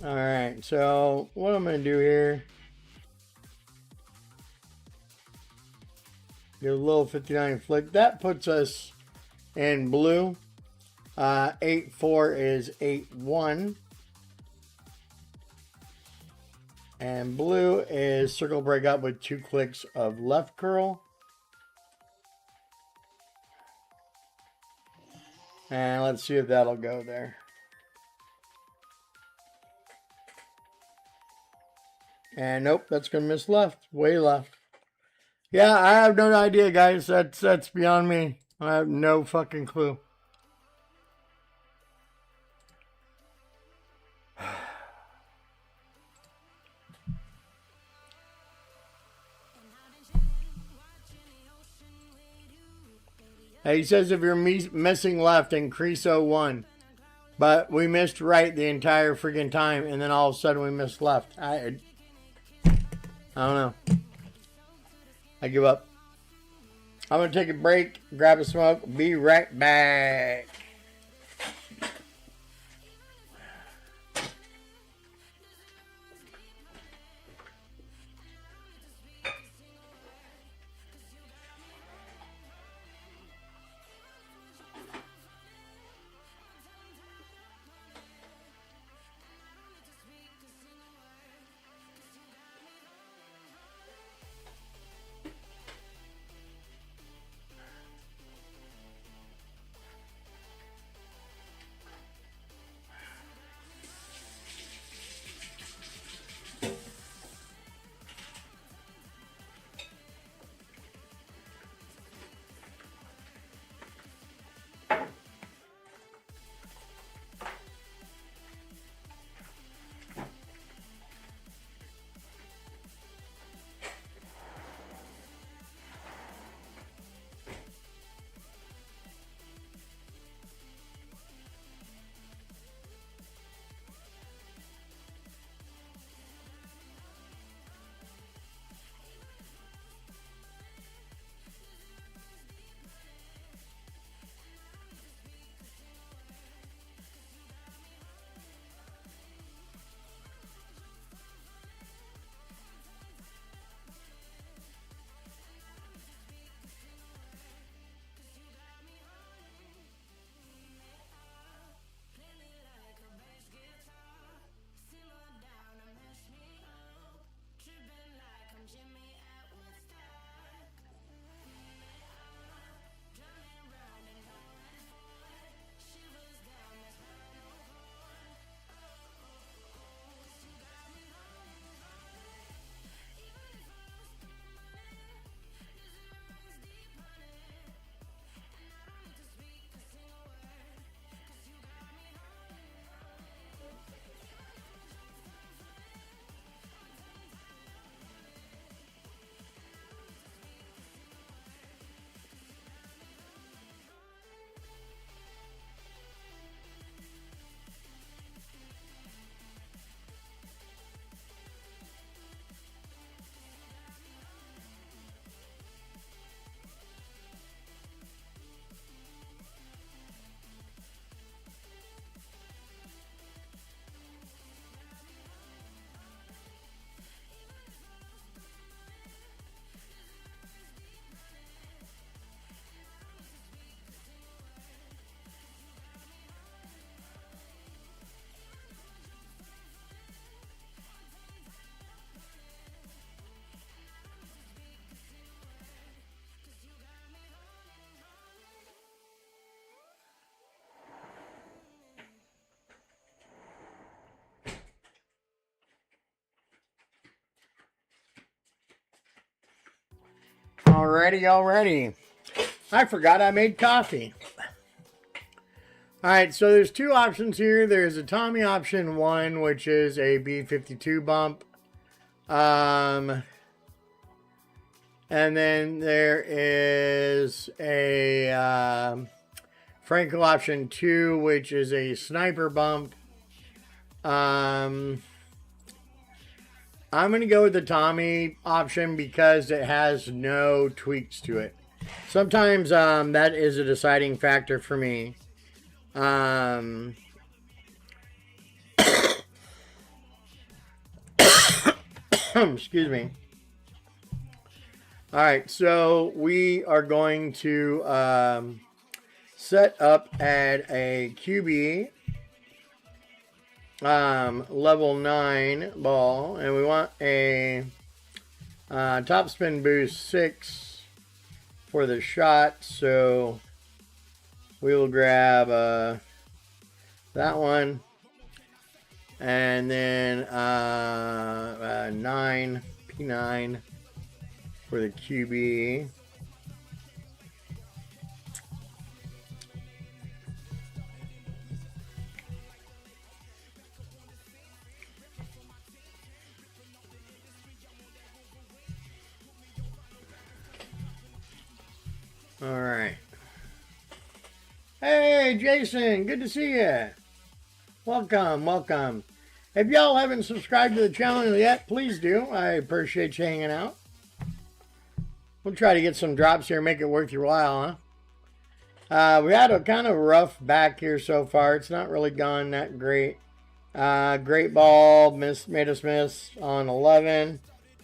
Alright, so what I'm going to do here, get a little 59 flick. That puts us in blue. 8-4 is 8-1. And blue is circle break up with 2 clicks of left curl. And let's see if that'll go there. And nope, that's going to miss left. Way left. Yeah, I have no idea, guys. That's beyond me. I have no fucking clue. He says if you're missing left, increase 01. But we missed right the entire freaking time, and then all of a sudden we missed left. I don't know. I give up. I'm going to take a break, grab a smoke, be right back. Alrighty. I forgot I made coffee. Alright, so there's two options here. There's a Tommy option 1, which is a B52 bump. And then there is a Frankel option 2, which is a sniper bump. I'm going to go with the Tommy option because it has no tweaks to it. Sometimes that is a deciding factor for me. Excuse me. Alright, so we are going to set up at a QB level 9 ball, and we want a top spin boost 6 for the shot, so we will grab that one, and then 9 P9 for the QB. All right. Hey, Jason, good to see you. Welcome. If y'all haven't subscribed to the channel yet, please do. I appreciate you hanging out. We'll try to get some drops here, make it worth your while, huh? We had a kind of rough back here so far. It's not really gone that great. Great ball, made us miss on 11.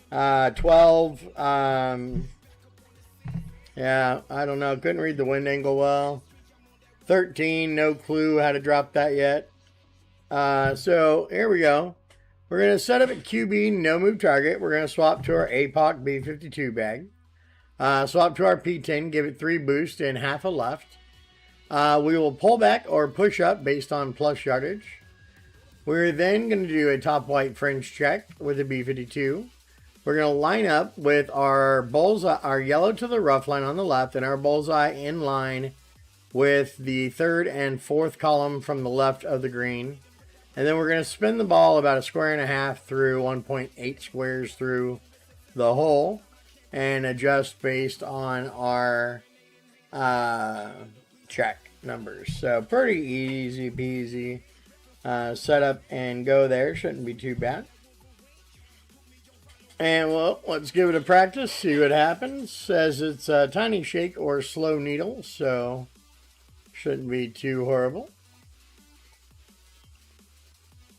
12, yeah, I don't know. Couldn't read the wind angle well. 13, no clue how to drop that yet. So here we go. We're going to set up at QB, no move target. We're going to swap to our APOC B52 bag. Swap to our P10, give it 3 boost and half a left. We will pull back or push up based on plus yardage. We're then going to do a top white French check with a B52. We're going to line up with our bullseye, our yellow to the rough line on the left, and our bullseye in line with the 3rd and 4th column from the left of the green. And then we're going to spin the ball about 1.5 squares through 1.8 squares through the hole and adjust based on our check numbers. So pretty easy peasy set up and go there. Shouldn't be too bad. And well, let's give it a practice, see what happens. Says it's a tiny shake or slow needle, so shouldn't be too horrible.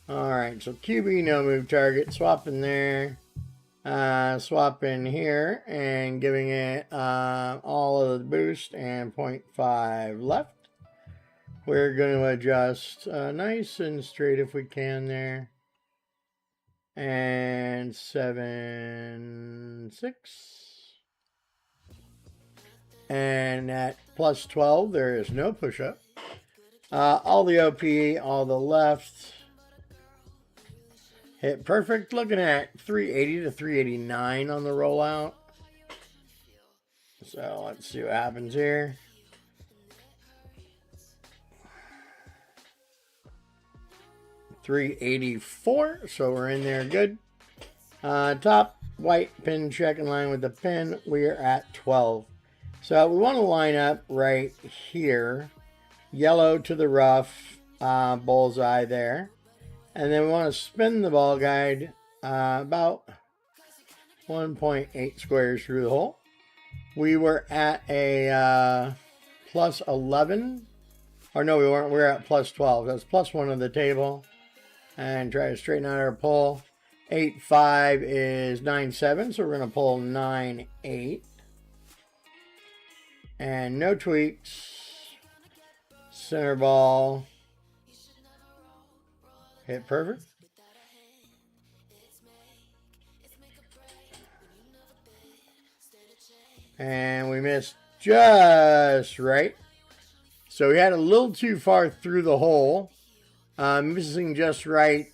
Alright, so QB no move target, swapping there, swapping here, and giving it all of the boost and 0.5 left. We're going to adjust nice and straight if we can there. And 7, 6. And at plus 12, there is no push-up. All the OP, all the left. Hit perfect. Looking at 380 to 389 on the rollout. So let's see what happens here. $384, so we're in there good. Top white pin check in line with the pin. We are at 12. So we want to line up right here. Yellow to the rough, bullseye there. And then we want to spin the ball guide about 1.8 squares through the hole. We were at a plus 11. Or no, we weren't. We were at plus 12. That's plus 1 of the table. And try to straighten out our pull. 8-5 is 9-7, so we're going to pull 9-8. And no tweaks. Center ball. Hit perfect. And we missed just right. So we had a little too far through the hole. Missing just right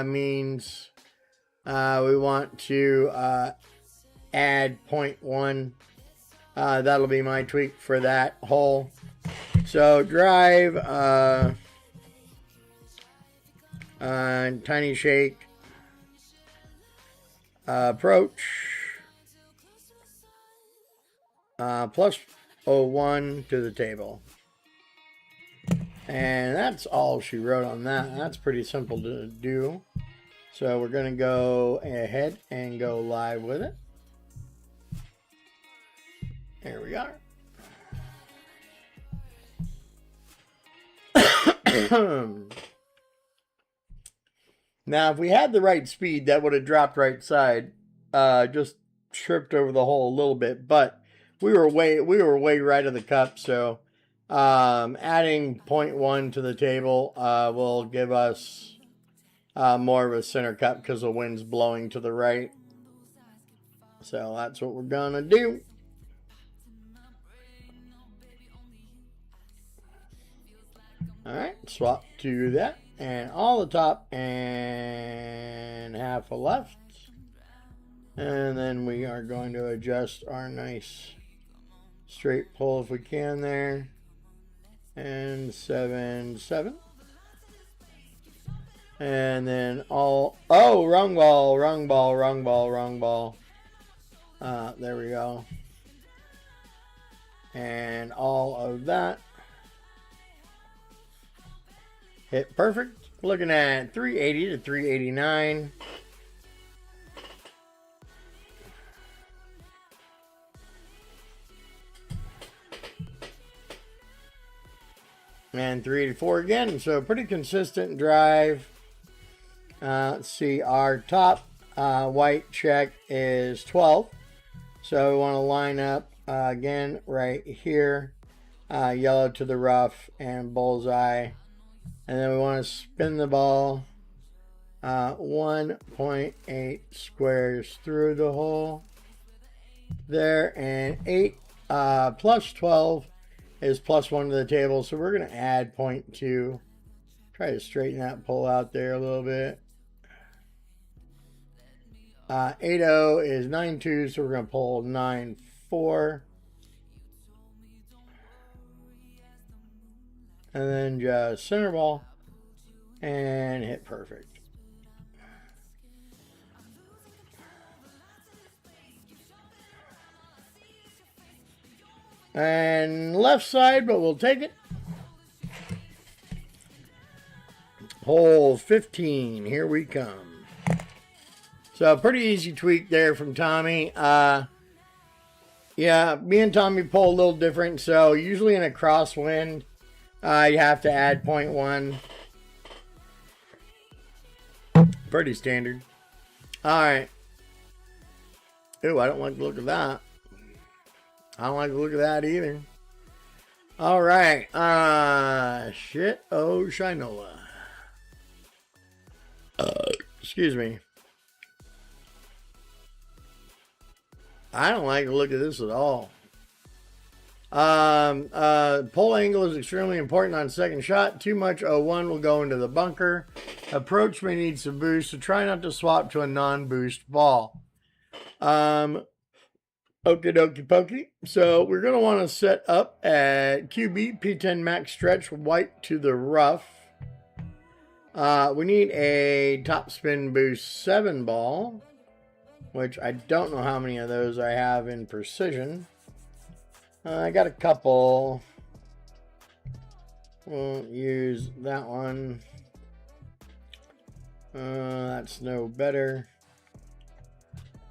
means we want to add 0.1 That'll be my tweak for that hole. So drive, tiny shake, approach, plus 01 to the table. And that's all she wrote on that. That's pretty simple to do. So we're going to go ahead and go live with it. There we are. Now, if we had the right speed, that would have dropped right side. Just tripped over the hole a little bit, but we were way right of the cup. So adding 0.1 to the table will give us more of a center cup because the wind's blowing to the right. So that's what we're gonna do. All right, swap to that, and all the top and half a left. And then we are going to adjust our nice straight pull if we can there. And 7-7. And then all, oh, wrong ball. There we go. And all of that. Hit perfect. Looking at 380 to 389. And 384 again. So pretty consistent drive. Let's see. Our top white check is 12. So we want to line up again right here. Yellow to the rough and bullseye. And then we want to spin the ball 1.8 squares through the hole there. And 8 plus 12 is plus 1 to the table. So we're going to add 0.2. Try to straighten that pull out there a little bit. 8-0 is 9-2. So we're going to pull 9-4. And then just center ball and hit perfect. And left side, but we'll take it. Hole 15, here we come. So pretty easy tweak there from Tommy. Yeah, me and Tommy pull a little different. So usually in a crosswind, you have to add 0.1. Pretty standard. Alright. Ooh, I don't like the look of that. I don't like the look of that either. Alright. Shit. Oh, Shinola. Excuse me. I don't like the look of this at all. Pull angle is extremely important on second shot. Too much 01 will go into the bunker. Approach may need some boost, so try not to swap to a non-boost ball. Okie dokie pokey. So we're going to want to set up at QB P10 max stretch white to the rough. We need a top spin boost 7 ball, which I don't know how many of those I have in precision. I got a couple. We'll use that one. That's no better.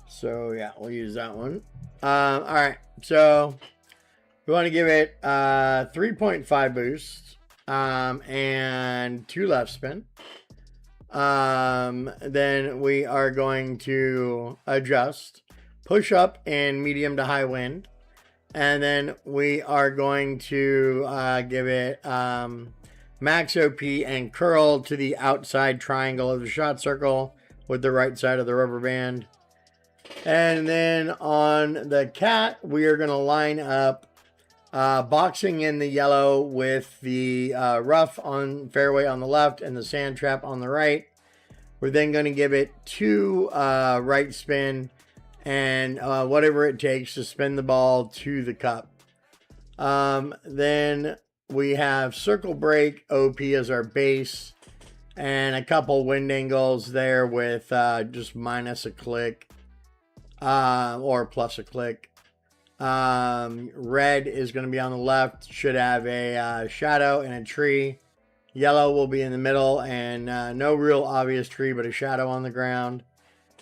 So yeah, we'll use that one. All right. So we want to give it 3.5 boost and 2 left spin. Then we are going to adjust, push up in medium to high wind. And then we are going to give it max OP and curl to the outside triangle of the shot circle with the right side of the rubber band. And then on the cat, we are going to line up boxing in the yellow with the rough on fairway on the left and the sand trap on the right. We're then going to give it 2 right spin and whatever it takes to spin the ball to the cup. Then we have circle break OP as our base, and a couple wind angles there with just minus a click or plus a click. Red is going to be on the left, should have a shadow and a tree. Yellow will be in the middle, and no real obvious tree, but a shadow on the ground.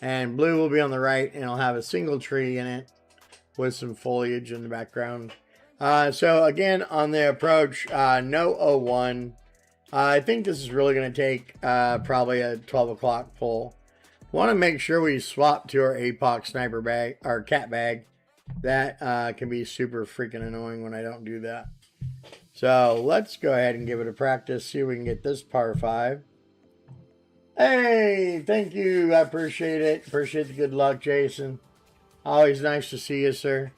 And blue will be on the right, and it'll have a single tree in it with some foliage in the background. So again, on the approach, no 01. I think this is really going to take probably a 12 o'clock pull. Want to make sure we swap to our APOC sniper bag, our cat bag. That can be super freaking annoying when I don't do that. So let's go ahead and give it a practice. See if we can get this par 5. Hey, thank you. I appreciate it. Appreciate the good luck, Jason. Always nice to see you, sir.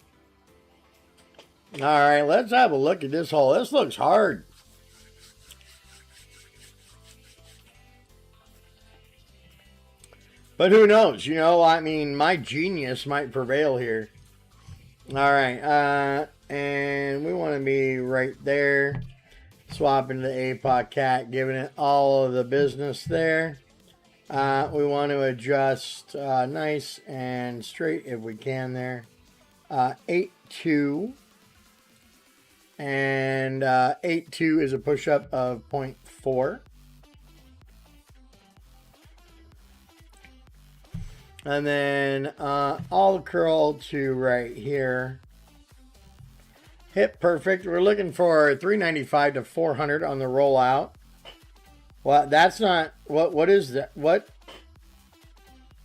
All right, let's have a look at this hole. This looks hard. But who knows? You know, I mean, my genius might prevail here. All right, and we want to be right there. Swapping to the APOC cat, giving it all of the business there. We want to adjust nice and straight if we can there. 8-2. And 8-2 is a push-up of 0.4. And then all curl to right here. Hit perfect. We're looking for 395 to 400 on the rollout. Well, that's not... What is that? What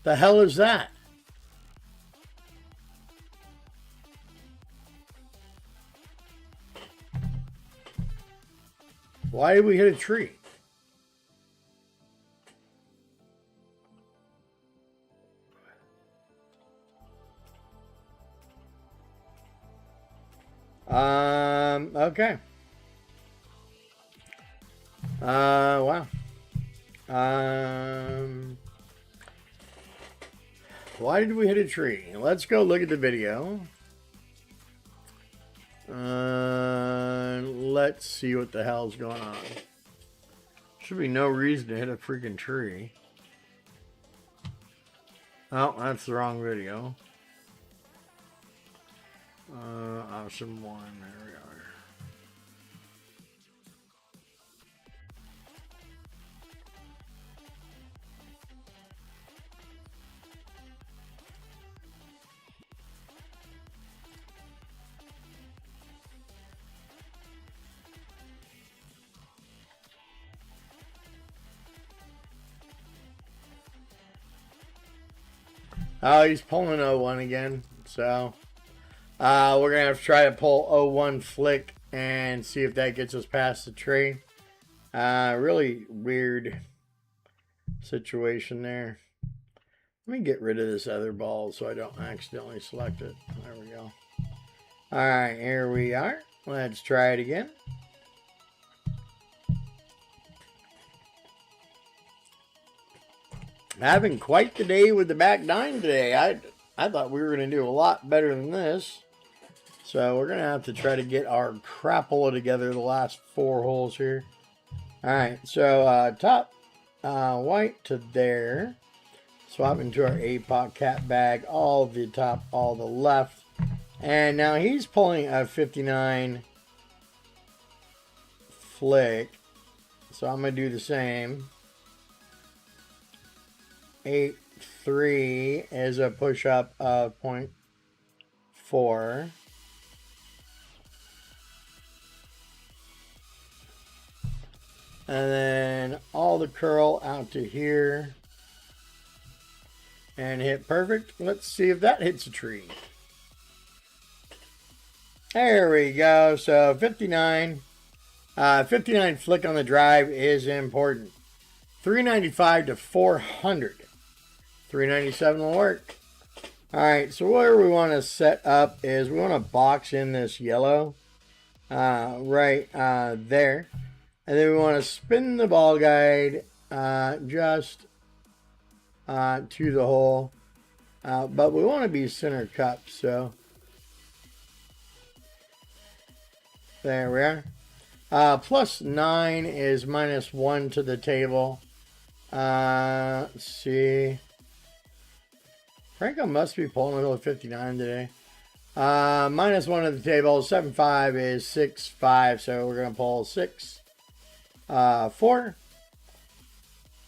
the hell is that? Why did we hit a tree? Okay. Wow. Why did we hit a tree? Let's go look at the video. Let's see what the hell's going on. Should be no reason to hit a freaking tree. Oh, that's the wrong video. Option 1, there we are. Oh, he's pulling 01 again, so we're going to have to try to pull 01 flick and see if that gets us past the tree. Really weird situation there. Let me get rid of this other ball so I don't accidentally select it. There we go. All right, here we are. Let's try it again. Having quite the day with the back nine today. I thought we were going to do a lot better than this. So we're going to have to try to get our crapola together the last 4 holes here. All right, so top white to there. Swapping to our APOC cat bag, all the top, all the left. And now he's pulling a 59 flick. So I'm going to do the same. 8-3 is a push-up of 0.4. And then all the curl out to here. And hit perfect. Let's see if that hits a tree. There we go. So 59. 59 flick on the drive is important. 395 to 400. 397 will work. All right, so where we want to set up is we want to box in this yellow right there. And then we want to spin the ball guide just to the hole. But we want to be center cup, so there we are. Plus 9 is minus 1 to the table. Let's see. Franco must be pulling a little 59 today. Minus 1 to the table. 7-5 is 6-5, so we're going to pull 6, 4.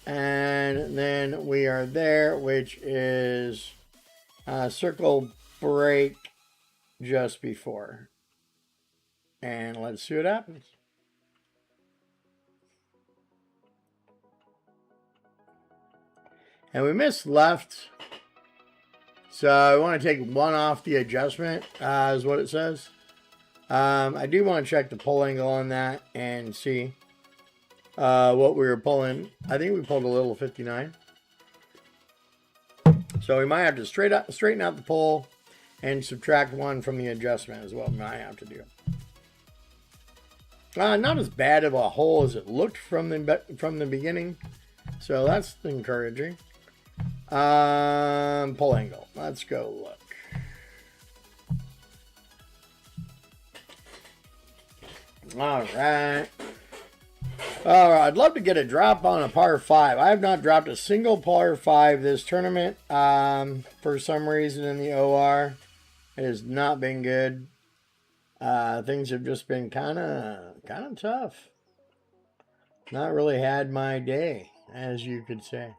And then we are there, which is circle break just before. And let's see what happens. And we missed left. So I want to take 1 off the adjustment, is what it says. I do want to check the pull angle on that and see what we were pulling. I think we pulled a little 59. So we might have to straighten out the pull and subtract 1 from the adjustment is what we might have to do. Not as bad of a hole as it looked from the beginning. So that's encouraging. Pull angle. Let's go look. All right. I'd love to get a drop on a par 5. I have not dropped a single par 5 this tournament. For some reason in the OR, it has not been good. Things have just been kind of tough. Not really had my day, as you could say.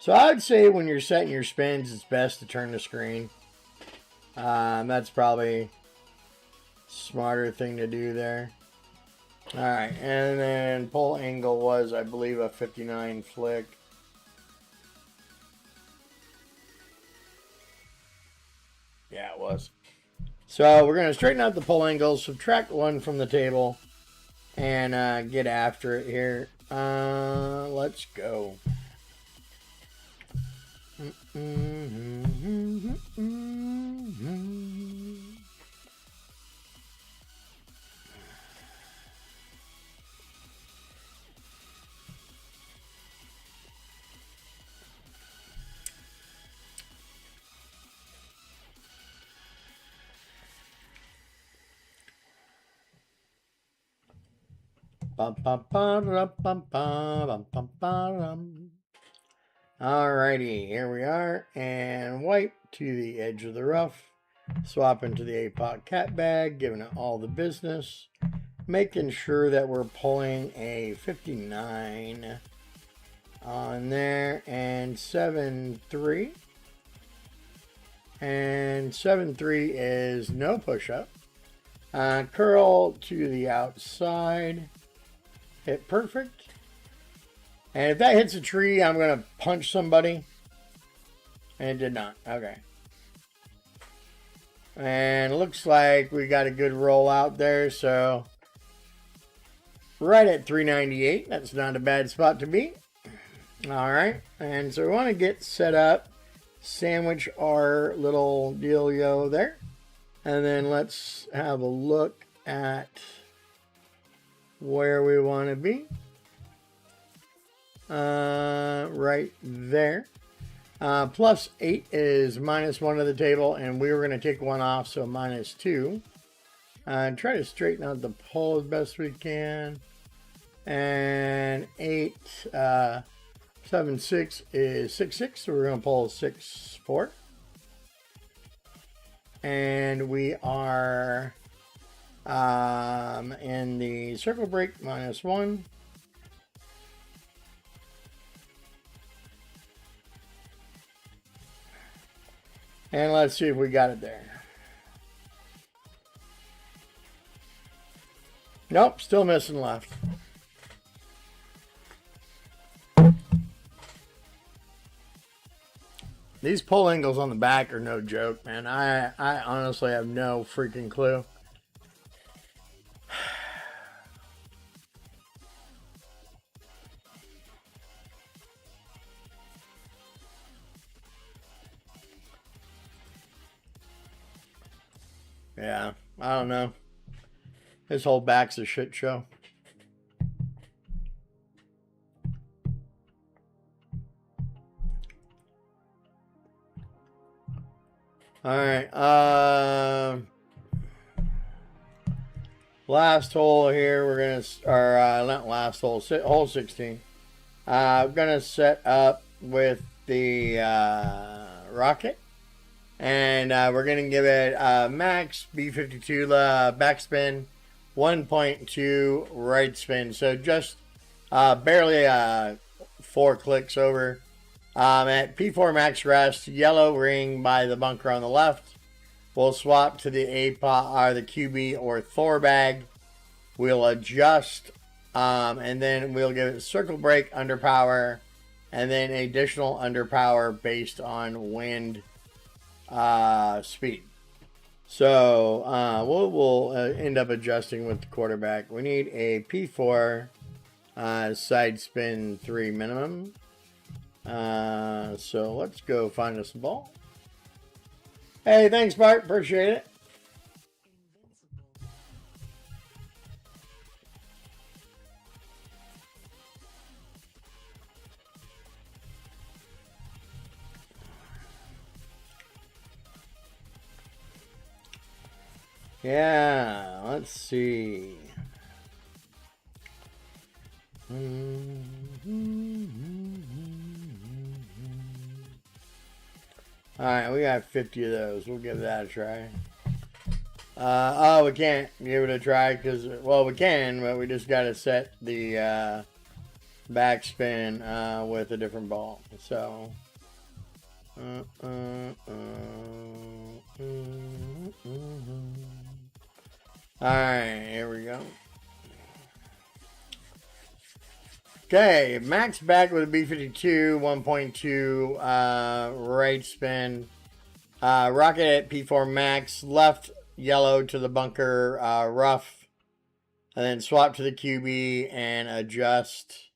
So I'd say when you're setting your spins, it's best to turn the screen. That's probably smarter thing to do there. All right, and then pull angle was, I believe, a 59 flick. Yeah, it was. So we're going to straighten out the pull angle, subtract 1 from the table, and get after it here. Let's go. Alrighty, here we are, and wipe to the edge of the rough, swap into the APOC cat bag, giving it all the business, making sure that we're pulling a 59 on there, and 7-3, and 7-3 is no push-up. Curl to the outside, hit perfect. And if that hits a tree, I'm going to punch somebody. And it did not. Okay. And it looks like we got a good roll out there. So, right at 398. That's not a bad spot to be. All right. And so we want to get set up. Sandwich our little dealio there. And then let's have a look at where we want to be. Right there. Plus 8 is minus 1 to the table, and we were going to take 1 off, so minus 2. Try to straighten out the pull as best we can. And 8, 7, 6 is 6-6, so we're going to pull 6-4. And we are in the circle break, minus 1. And let's see if we got it there. Nope, still missing left. These pull angles on the back are no joke, man. I honestly have no freaking clue. Yeah, I don't know. This whole back's a shit show. All right. Last hole here. We're gonna, or not last hole. Hole 16. I'm gonna set up with the rocket, and we're gonna give it max B52 backspin, 1.2 right spin. So just barely 4 clicks over. At P4 max rest, yellow ring by the bunker on the left. We'll swap to the APOD or the QB or Thor bag. We'll adjust, and then we'll give it circle break under power, and then additional under power based on wind speed. So we'll end up adjusting with the quarterback. We need a P4 side spin 3 minimum. So let's go find us a ball. Hey, thanks, Bart. Appreciate it. Yeah, let's see. Alright, we got 50 of those. We'll give that a try. Oh, we can't give it a try because, well, we can, but we just got to set the backspin with a different ball. So, alright, here we go. Okay, max back with a B52, 1.2 right spin. Rocket at P4 max, left yellow to the bunker rough. And then swap to the QB and adjust.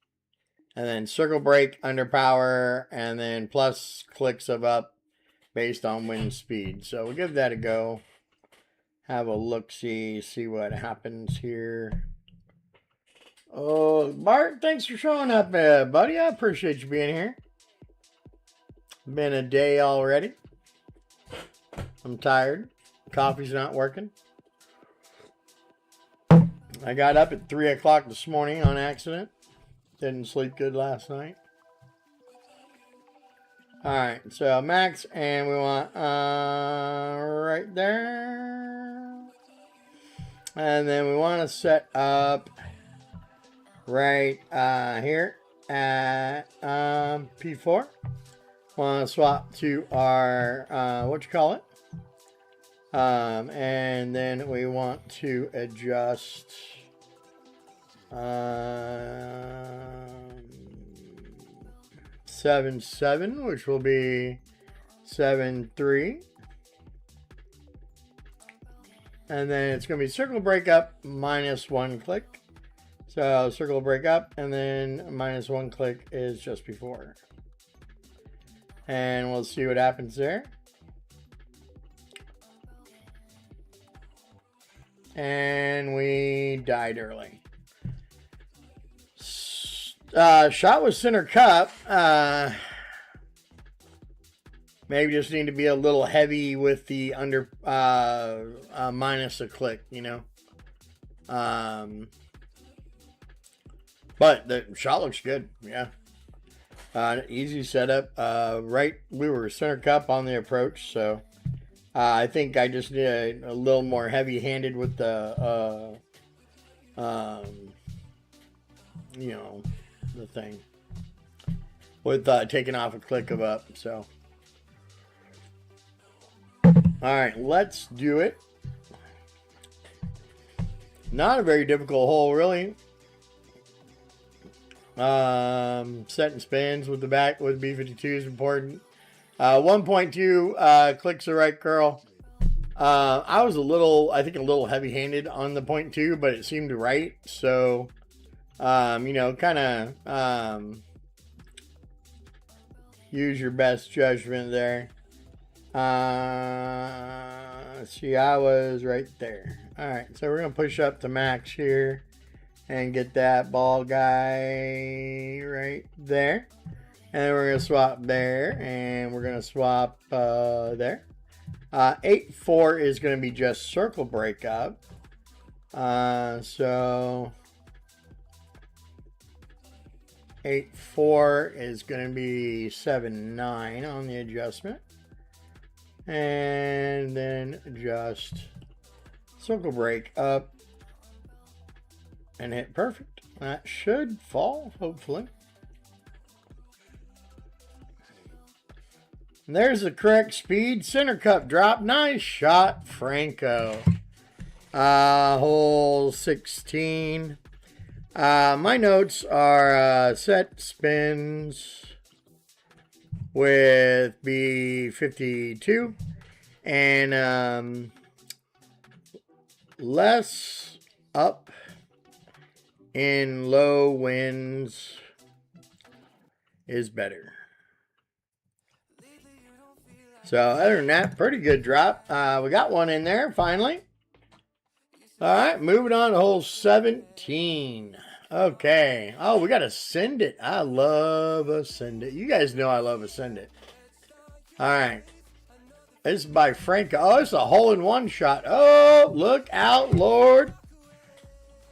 And then circle break under power. And then plus clicks of up based on wind speed. So we'll give that a go. Have a look-see, see what happens here. Oh, Bart, thanks for showing up, buddy. I appreciate you being here. Been a day already. I'm tired. Coffee's not working. I got up at 3 o'clock this morning on accident. Didn't sleep good last night. Alright, so max, and we want right there. And then we want to set up right here at P4. Want to swap to our and then we want to adjust 7-7, which will be 7-3. And then it's going to be circle break up minus 1 click. So circle break up, and then minus 1 click is just before. And we'll see what happens there. And we died early. Shot with center cup. Maybe just need to be a little heavy with the under minus a click, you know. But the shot looks good, yeah. Easy setup. Right, we were center cup on the approach, so I think I just did a little more heavy-handed with the, you know, the thing. With taking off a click of up, so. Alright, let's do it. Not a very difficult hole, really. Setting spins with the back with B52 is important. 1.2 clicks the right curl. I was I think a little heavy-handed on the 0.2, but it seemed right. So, you know, kind of use your best judgment there. See, I was right there. All right, so we're gonna push up to max here and get that ball guy right there. And then we're going to swap there, and we're going to swap there. 8-4 is going to be just circle breakup. So 8-4 is going to be 7-9 on the adjustment. And then just circle break up and hit perfect. That should fall, hopefully. And there's the correct speed. Center cup drop. Nice shot, Franco. Hole 16. My notes are set spins with B52 and less up in low winds is better. So other than that, pretty good drop. We got one in there finally. All right, moving on to hole 17. Okay. Oh, we got to send it. I love a send it. You guys know I love a send it. All right. This is by Franco. Oh, it's a hole-in-one shot. Oh, look out, Lord.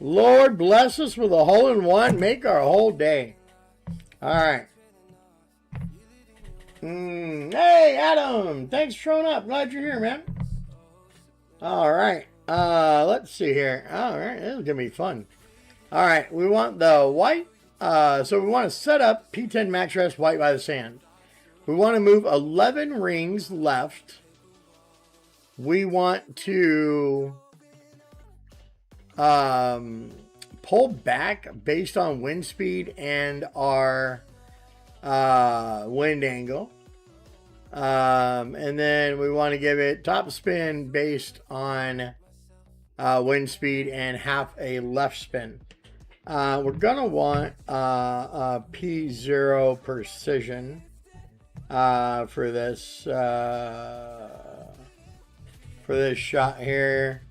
Lord, bless us with a hole-in-one. Make our whole day. All right. Hey, Adam. Thanks for showing up. Glad you're here, man. All right. Let's see here. All right. This is going to be fun. All right. We want the white. So we want to set up P10 Max Rest White by the Sand. We want to move 11 rings left. We want to pull back based on wind speed and our wind angle. And then we want to give it top spin based on wind speed and half a left spin. We're going to want a P0 precision for this shot here.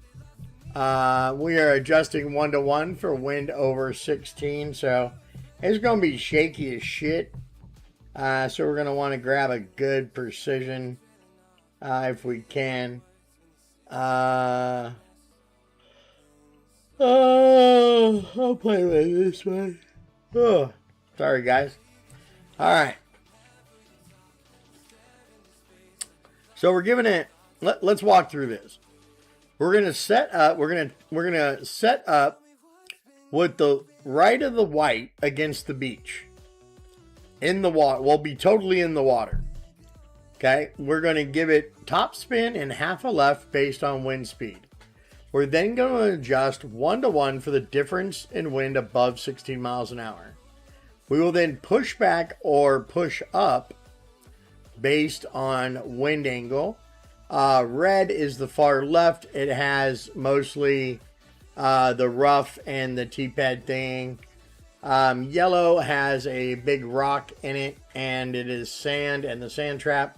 We are adjusting 1-to-1 for wind over 16, so it's going to be shaky as shit. So we're going to want to grab a good precision if we can. I'll play with this one. Oh, sorry, guys. All right. So we're giving it. Let's walk through this. We're gonna set up. We're gonna set up with the right of the white against the beach. In the water. We'll be totally in the water. Okay. We're gonna give it top spin and half a left based on wind speed. We're then going to adjust 1-to-1 for the difference in wind above 16 miles an hour. We will then push back or push up based on wind angle. Red is the far left. It has mostly the rough and the T-pad thing. Yellow has a big rock in it, and it is sand and the sand trap.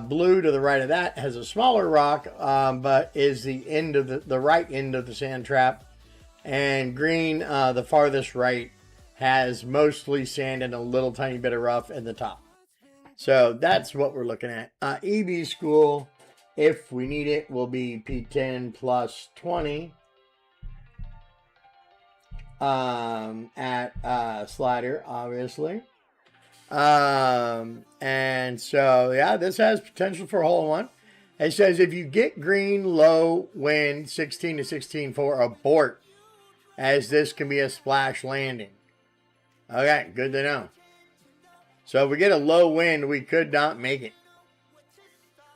Blue to the right of that has a smaller rock, but is the end of the right end of the sand trap. And green, the farthest right, has mostly sand and a little tiny bit of rough in the top. So that's what we're looking at. EB school, if we need it, will be P10 plus 20 at slider, obviously. And so, yeah, this has potential for a hole-in-one. It says if you get green, low wind, 16 to 16.4, abort, as this can be a splash landing. Okay, good to know. So if we get a low wind, we could not make it.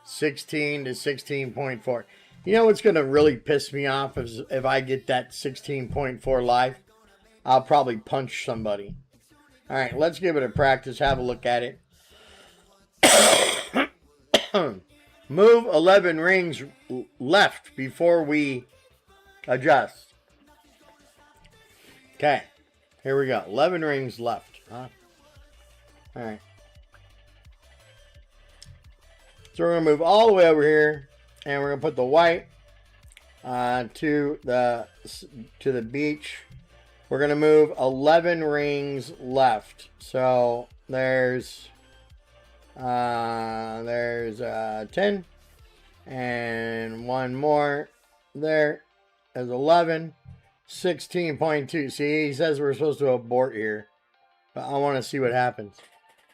16 to 16.4. You know what's going to really piss me off is if I get that 16.4 live, I'll probably punch somebody. All right, let's give it a practice. Have a look at it. Move 11 rings left before we adjust. Okay, here we go. 11 rings left. Huh? All right. So we're going to move all the way over here, and we're going to put the white to the beach. We're going to move 11 rings left. So there's 10, And one more there is 11. 16.2. See, he says we're supposed to abort here. But I want to see what happens.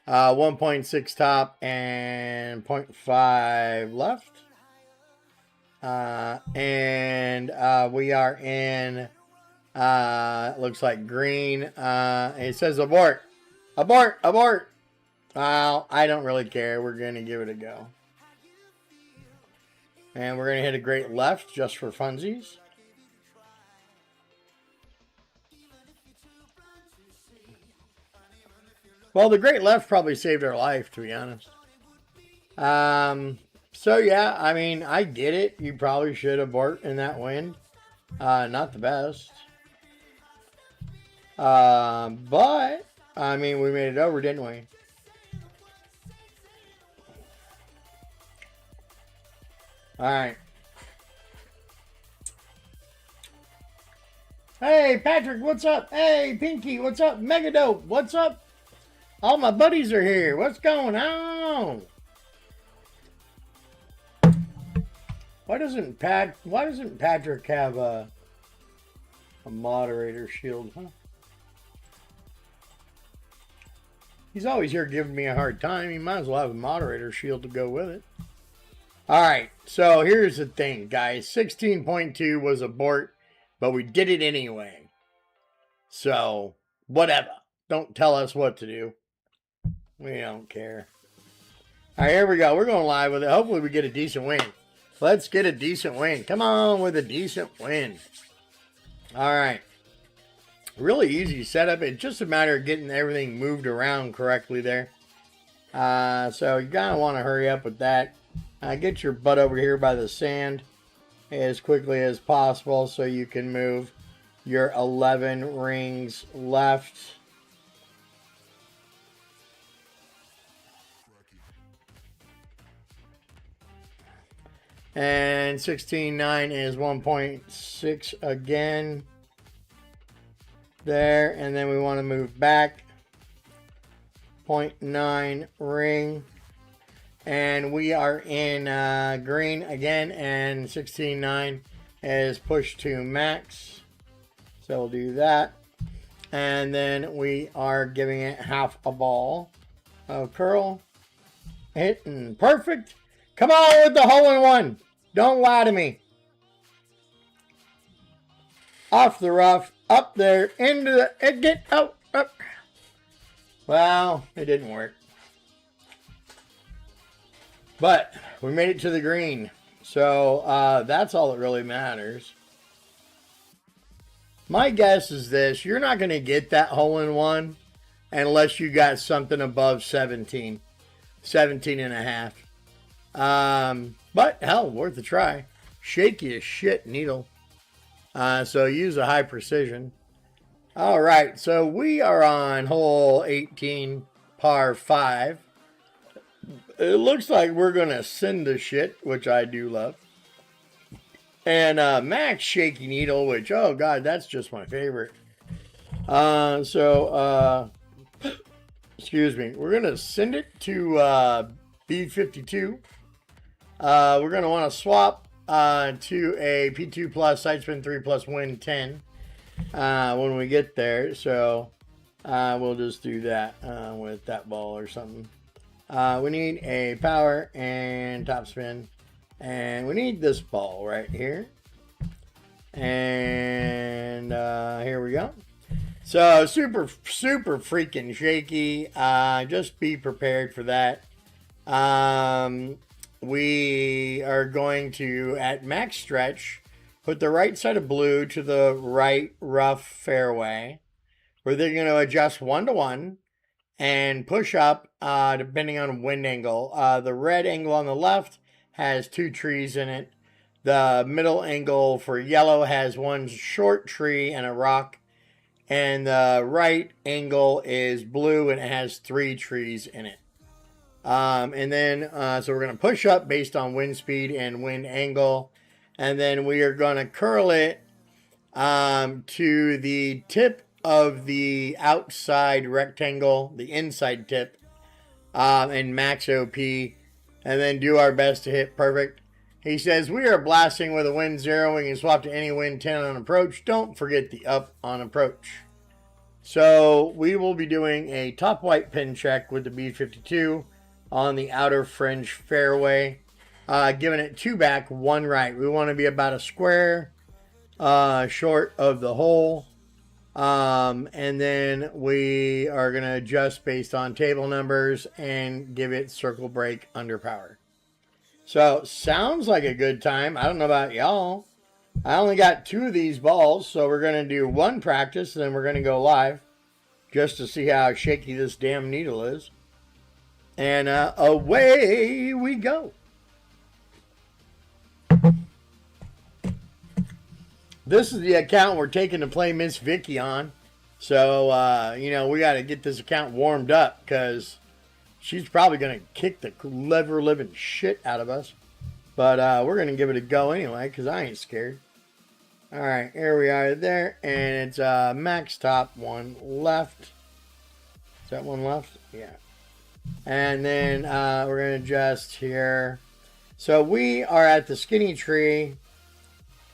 1.6 top and 0.5 left. And we are in, looks like green. It says abort. Abort, abort. Well, I don't really care. We're going to give it a go. And we're going to hit a great left just for funsies. Well, the great left probably saved our life, to be honest. So yeah, I mean, I get it. You probably should abort in that wind. Not the best. But, I mean, we made it over, didn't we? Alright. Hey, Patrick, what's up? Hey, Pinky, what's up? Mega Dope, what's up? All my buddies are here. What's going on? Why doesn't Patrick have a moderator shield, huh? He's always here giving me a hard time. He might as well have a moderator shield to go with it. Alright, so here's the thing, guys. 16.2 was abort, but we did it anyway. So, whatever. Don't tell us what to do. We don't care. Alright, here we go. We're going live with it. Hopefully we get a decent win. Let's get a decent win. Come on with a decent win. Alright. Really easy setup. It's just a matter of getting everything moved around correctly there. So you kind of want to hurry up with that. Get your butt over here by the sand as quickly as possible so you can move your 11 rings left. And 16.9 is 1.6 again. There, and then we want to move back 0.9 ring. And we are in green again, and 16.9 is pushed to max. So we'll do that. And then we are giving it half a ball of curl. Hitting perfect. Come on with the hole in one. Don't lie to me. Off the rough, up there, into the, it get, oh, up. Well, it didn't work. But we made it to the green. So that's all that really matters. My guess is this. You're not going to get that hole in one unless you got something above 17. 17 and a half. But hell, worth a try. Shaky as shit needle. So use a high precision. All right, so we are on hole 18, par 5. It looks like we're going to send the shit, which I do love. And max shaky needle, which, oh god, that's just my favorite. Excuse me. We're going to send it to B52. We're going to want to swap to a P2 plus, side spin 3 plus, win 10 when we get there. So we'll just do that with that ball or something. We need a power and top spin. And we need this ball right here. And here we go. So super freaking shaky. Just be prepared for that. We are going to, at max stretch, put the right side of blue to the right rough fairway. We're then going to adjust 1-to-1 and push up depending on wind angle. The red angle on the left has 2 trees in it. The middle angle for yellow has 1 short tree and a rock. And the right angle is blue and it has 3 trees in it. And then, so we're going to push up based on wind speed and wind angle. And then we are going to curl it to the tip of the outside rectangle, the inside tip, and max OP. And then do our best to hit perfect. He says, we are blasting with a wind 0. We can swap to any wind 10 on approach. Don't forget the up on approach. So we will be doing a top white pin check with the B52 on the outer fringe fairway. Giving it 2 back, 1 right. We want to be about a square short of the hole. And then we are going to adjust based on table numbers and give it circle break under power. So, sounds like a good time. I don't know about y'all. I only got 2 of these balls, so we're going to do 1 practice, and then we're going to go live just to see how shaky this damn needle is. And away we go. This is the account we're taking to play Miss Vicky on. So, you know, we got to get this account warmed up because she's probably going to kick the lever living shit out of us. But we're going to give it a go anyway because I ain't scared. All right, here we are there. And it's max top 1 left. Is that 1 left? Yeah. And then we're going to adjust here. So we are at the skinny tree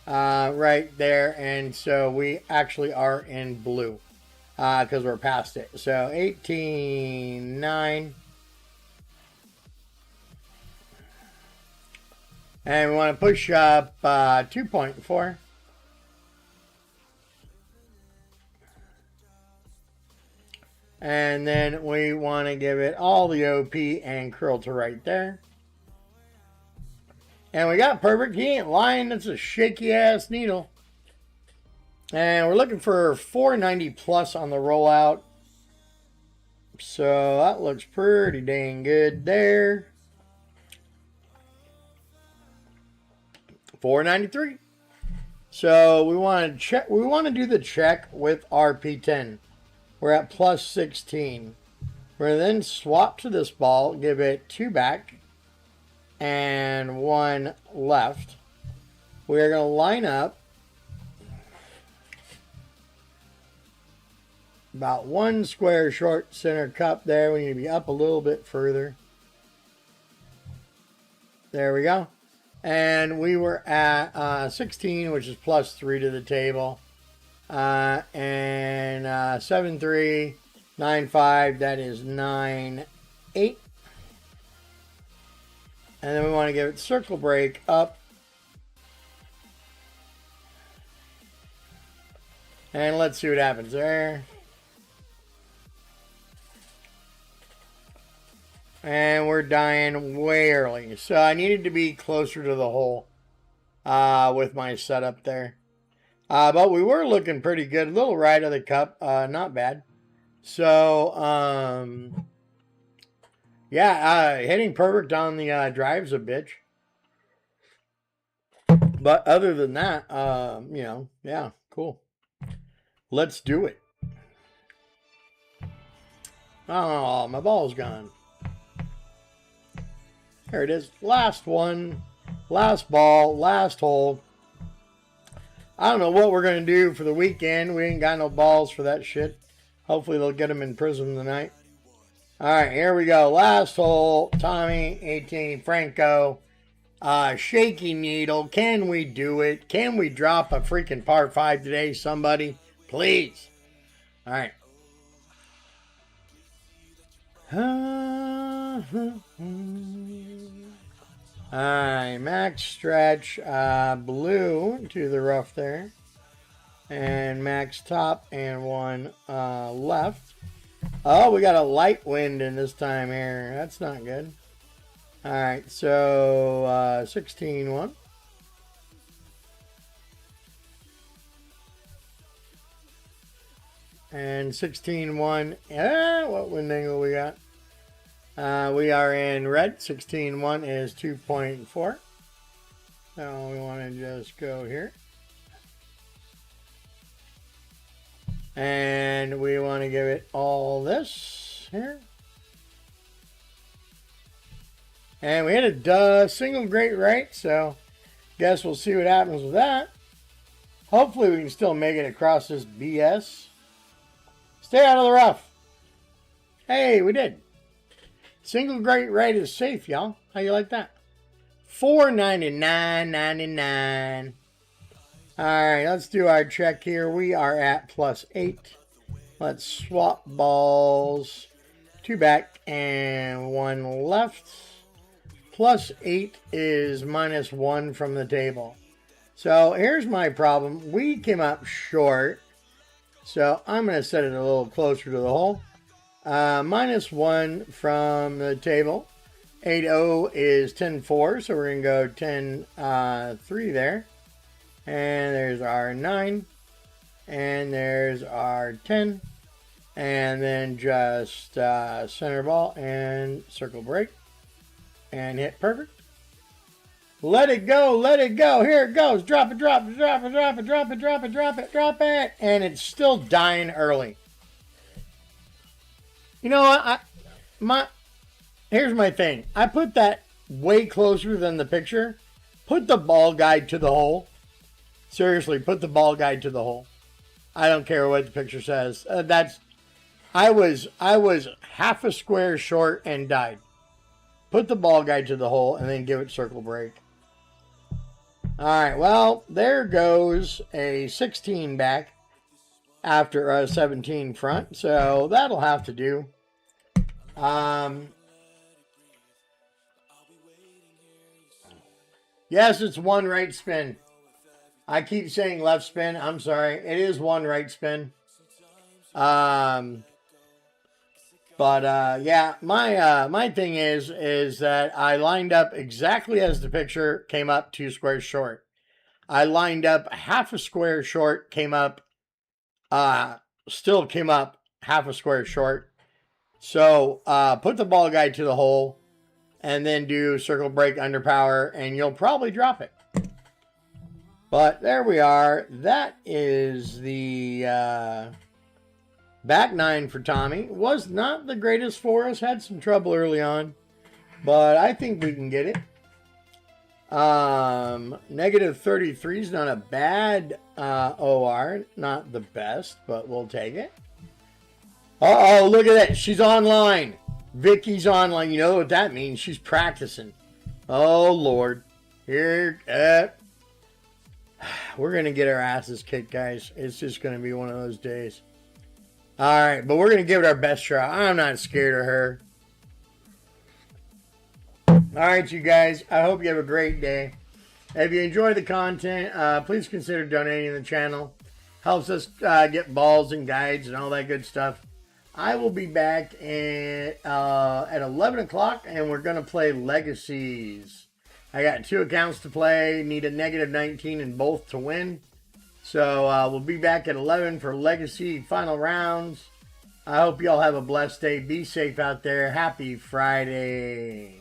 right there. And so we actually are in blue because we're past it. So 18.9. And we want to push up 2.4. And then we want to give it all the OP and curl to right there. And we got perfect. He ain't lying. That's a shaky ass needle. And we're looking for 490 plus on the rollout. So that looks pretty dang good there. 493. So we want to check. We want to do the check with RP10. We're at plus 16. We're going to then swap to this ball, give it 2 back and 1 left. We're going to line up about 1 square short center cup there. We need to be up a little bit further. There we go. And we were at 16, which is plus 3 to the table. And 7.395, that is 9.8. And then we want to give it circle break up. And let's see what happens there. And we're dying way early. So I needed to be closer to the hole with my setup there. But we were looking pretty good. A little right of the cup. Not bad. So, yeah, hitting perfect on the drive's a bitch. But other than that, you know, yeah, cool. Let's do it. Oh, my ball's gone. There it is. Last one. Last ball. Last hole. I don't know what we're going to do for the weekend. We ain't got no balls for that shit. Hopefully they'll get them in prison tonight. All right, here we go. Last hole. Tommy, 18, Franco. Shaky needle. Can we do it? Can we drop a freaking par 5 today, somebody? Please. All right. Alright, max stretch, blue to the rough there. And max top and 1 left. Oh, we got a light wind in this time here. That's not good. Alright, so 16.1. And 16.1. Yeah, what wind angle we got? We are in red. 16.1 is 2.4. So we want to just go here. And we want to give it all this here. And we hit a single great right. So guess we'll see what happens with that. Hopefully we can still make it across this BS. Stay out of the rough. Hey, we did. Single great right is safe, y'all. How you like that? $4.99.99. All right, let's do our check here. We are at +8. Let's swap balls. 2 back and 1 left. +8 is -1 from the table. So here's my problem. We came up short. So I'm going to set it a little closer to the hole. -1 from the table. 8-0 is 10-4. So we're going to go 10-3 there. And there's our 9. And there's our 10. And then just center ball and circle break. And hit perfect. Let it go, let it go. Here it goes. Drop it, drop it, drop it, drop it, drop it, drop it, drop it, drop it. And it's still dying early. You know what? Here's my thing. I put that way closer than the picture. Put the ball guide to the hole. Seriously, put the ball guide to the hole. I don't care what the picture says. I was half a square short and died. Put the ball guide to the hole and then give it circle break. All right, well, there goes a 16 back after a 17 front, so that'll have to do. Yes, it's 1 right spin. I keep saying left spin. I'm sorry. It is 1 right spin. But yeah, my thing is that I lined up exactly as the picture, came up 2 squares short. I lined up half a square short, came up, still came up half a square short. So put the ball guide to the hole and then do circle break under power and you'll probably drop it. But there we are. That is the back 9 for Tommy. Was not the greatest for us. Had some trouble early on. But I think we can get it. -33 is not a bad OR. Not the best, but we'll take it. Uh-oh, look at that. She's online. Vicky's online. You know what that means. She's practicing. Oh, Lord. Here. We're going to get our asses kicked, guys. It's just going to be one of those days. All right, but we're going to give it our best shot. I'm not scared of her. All right, you guys. I hope you have a great day. If you enjoy the content, please consider donating to the channel. Helps us get balls and guides and all that good stuff. I will be back at 11 o'clock, and we're going to play Legacies. I got 2 accounts to play. Need a -19 in both to win. So we'll be back at 11 for Legacy final rounds. I hope you all have a blessed day. Be safe out there. Happy Friday.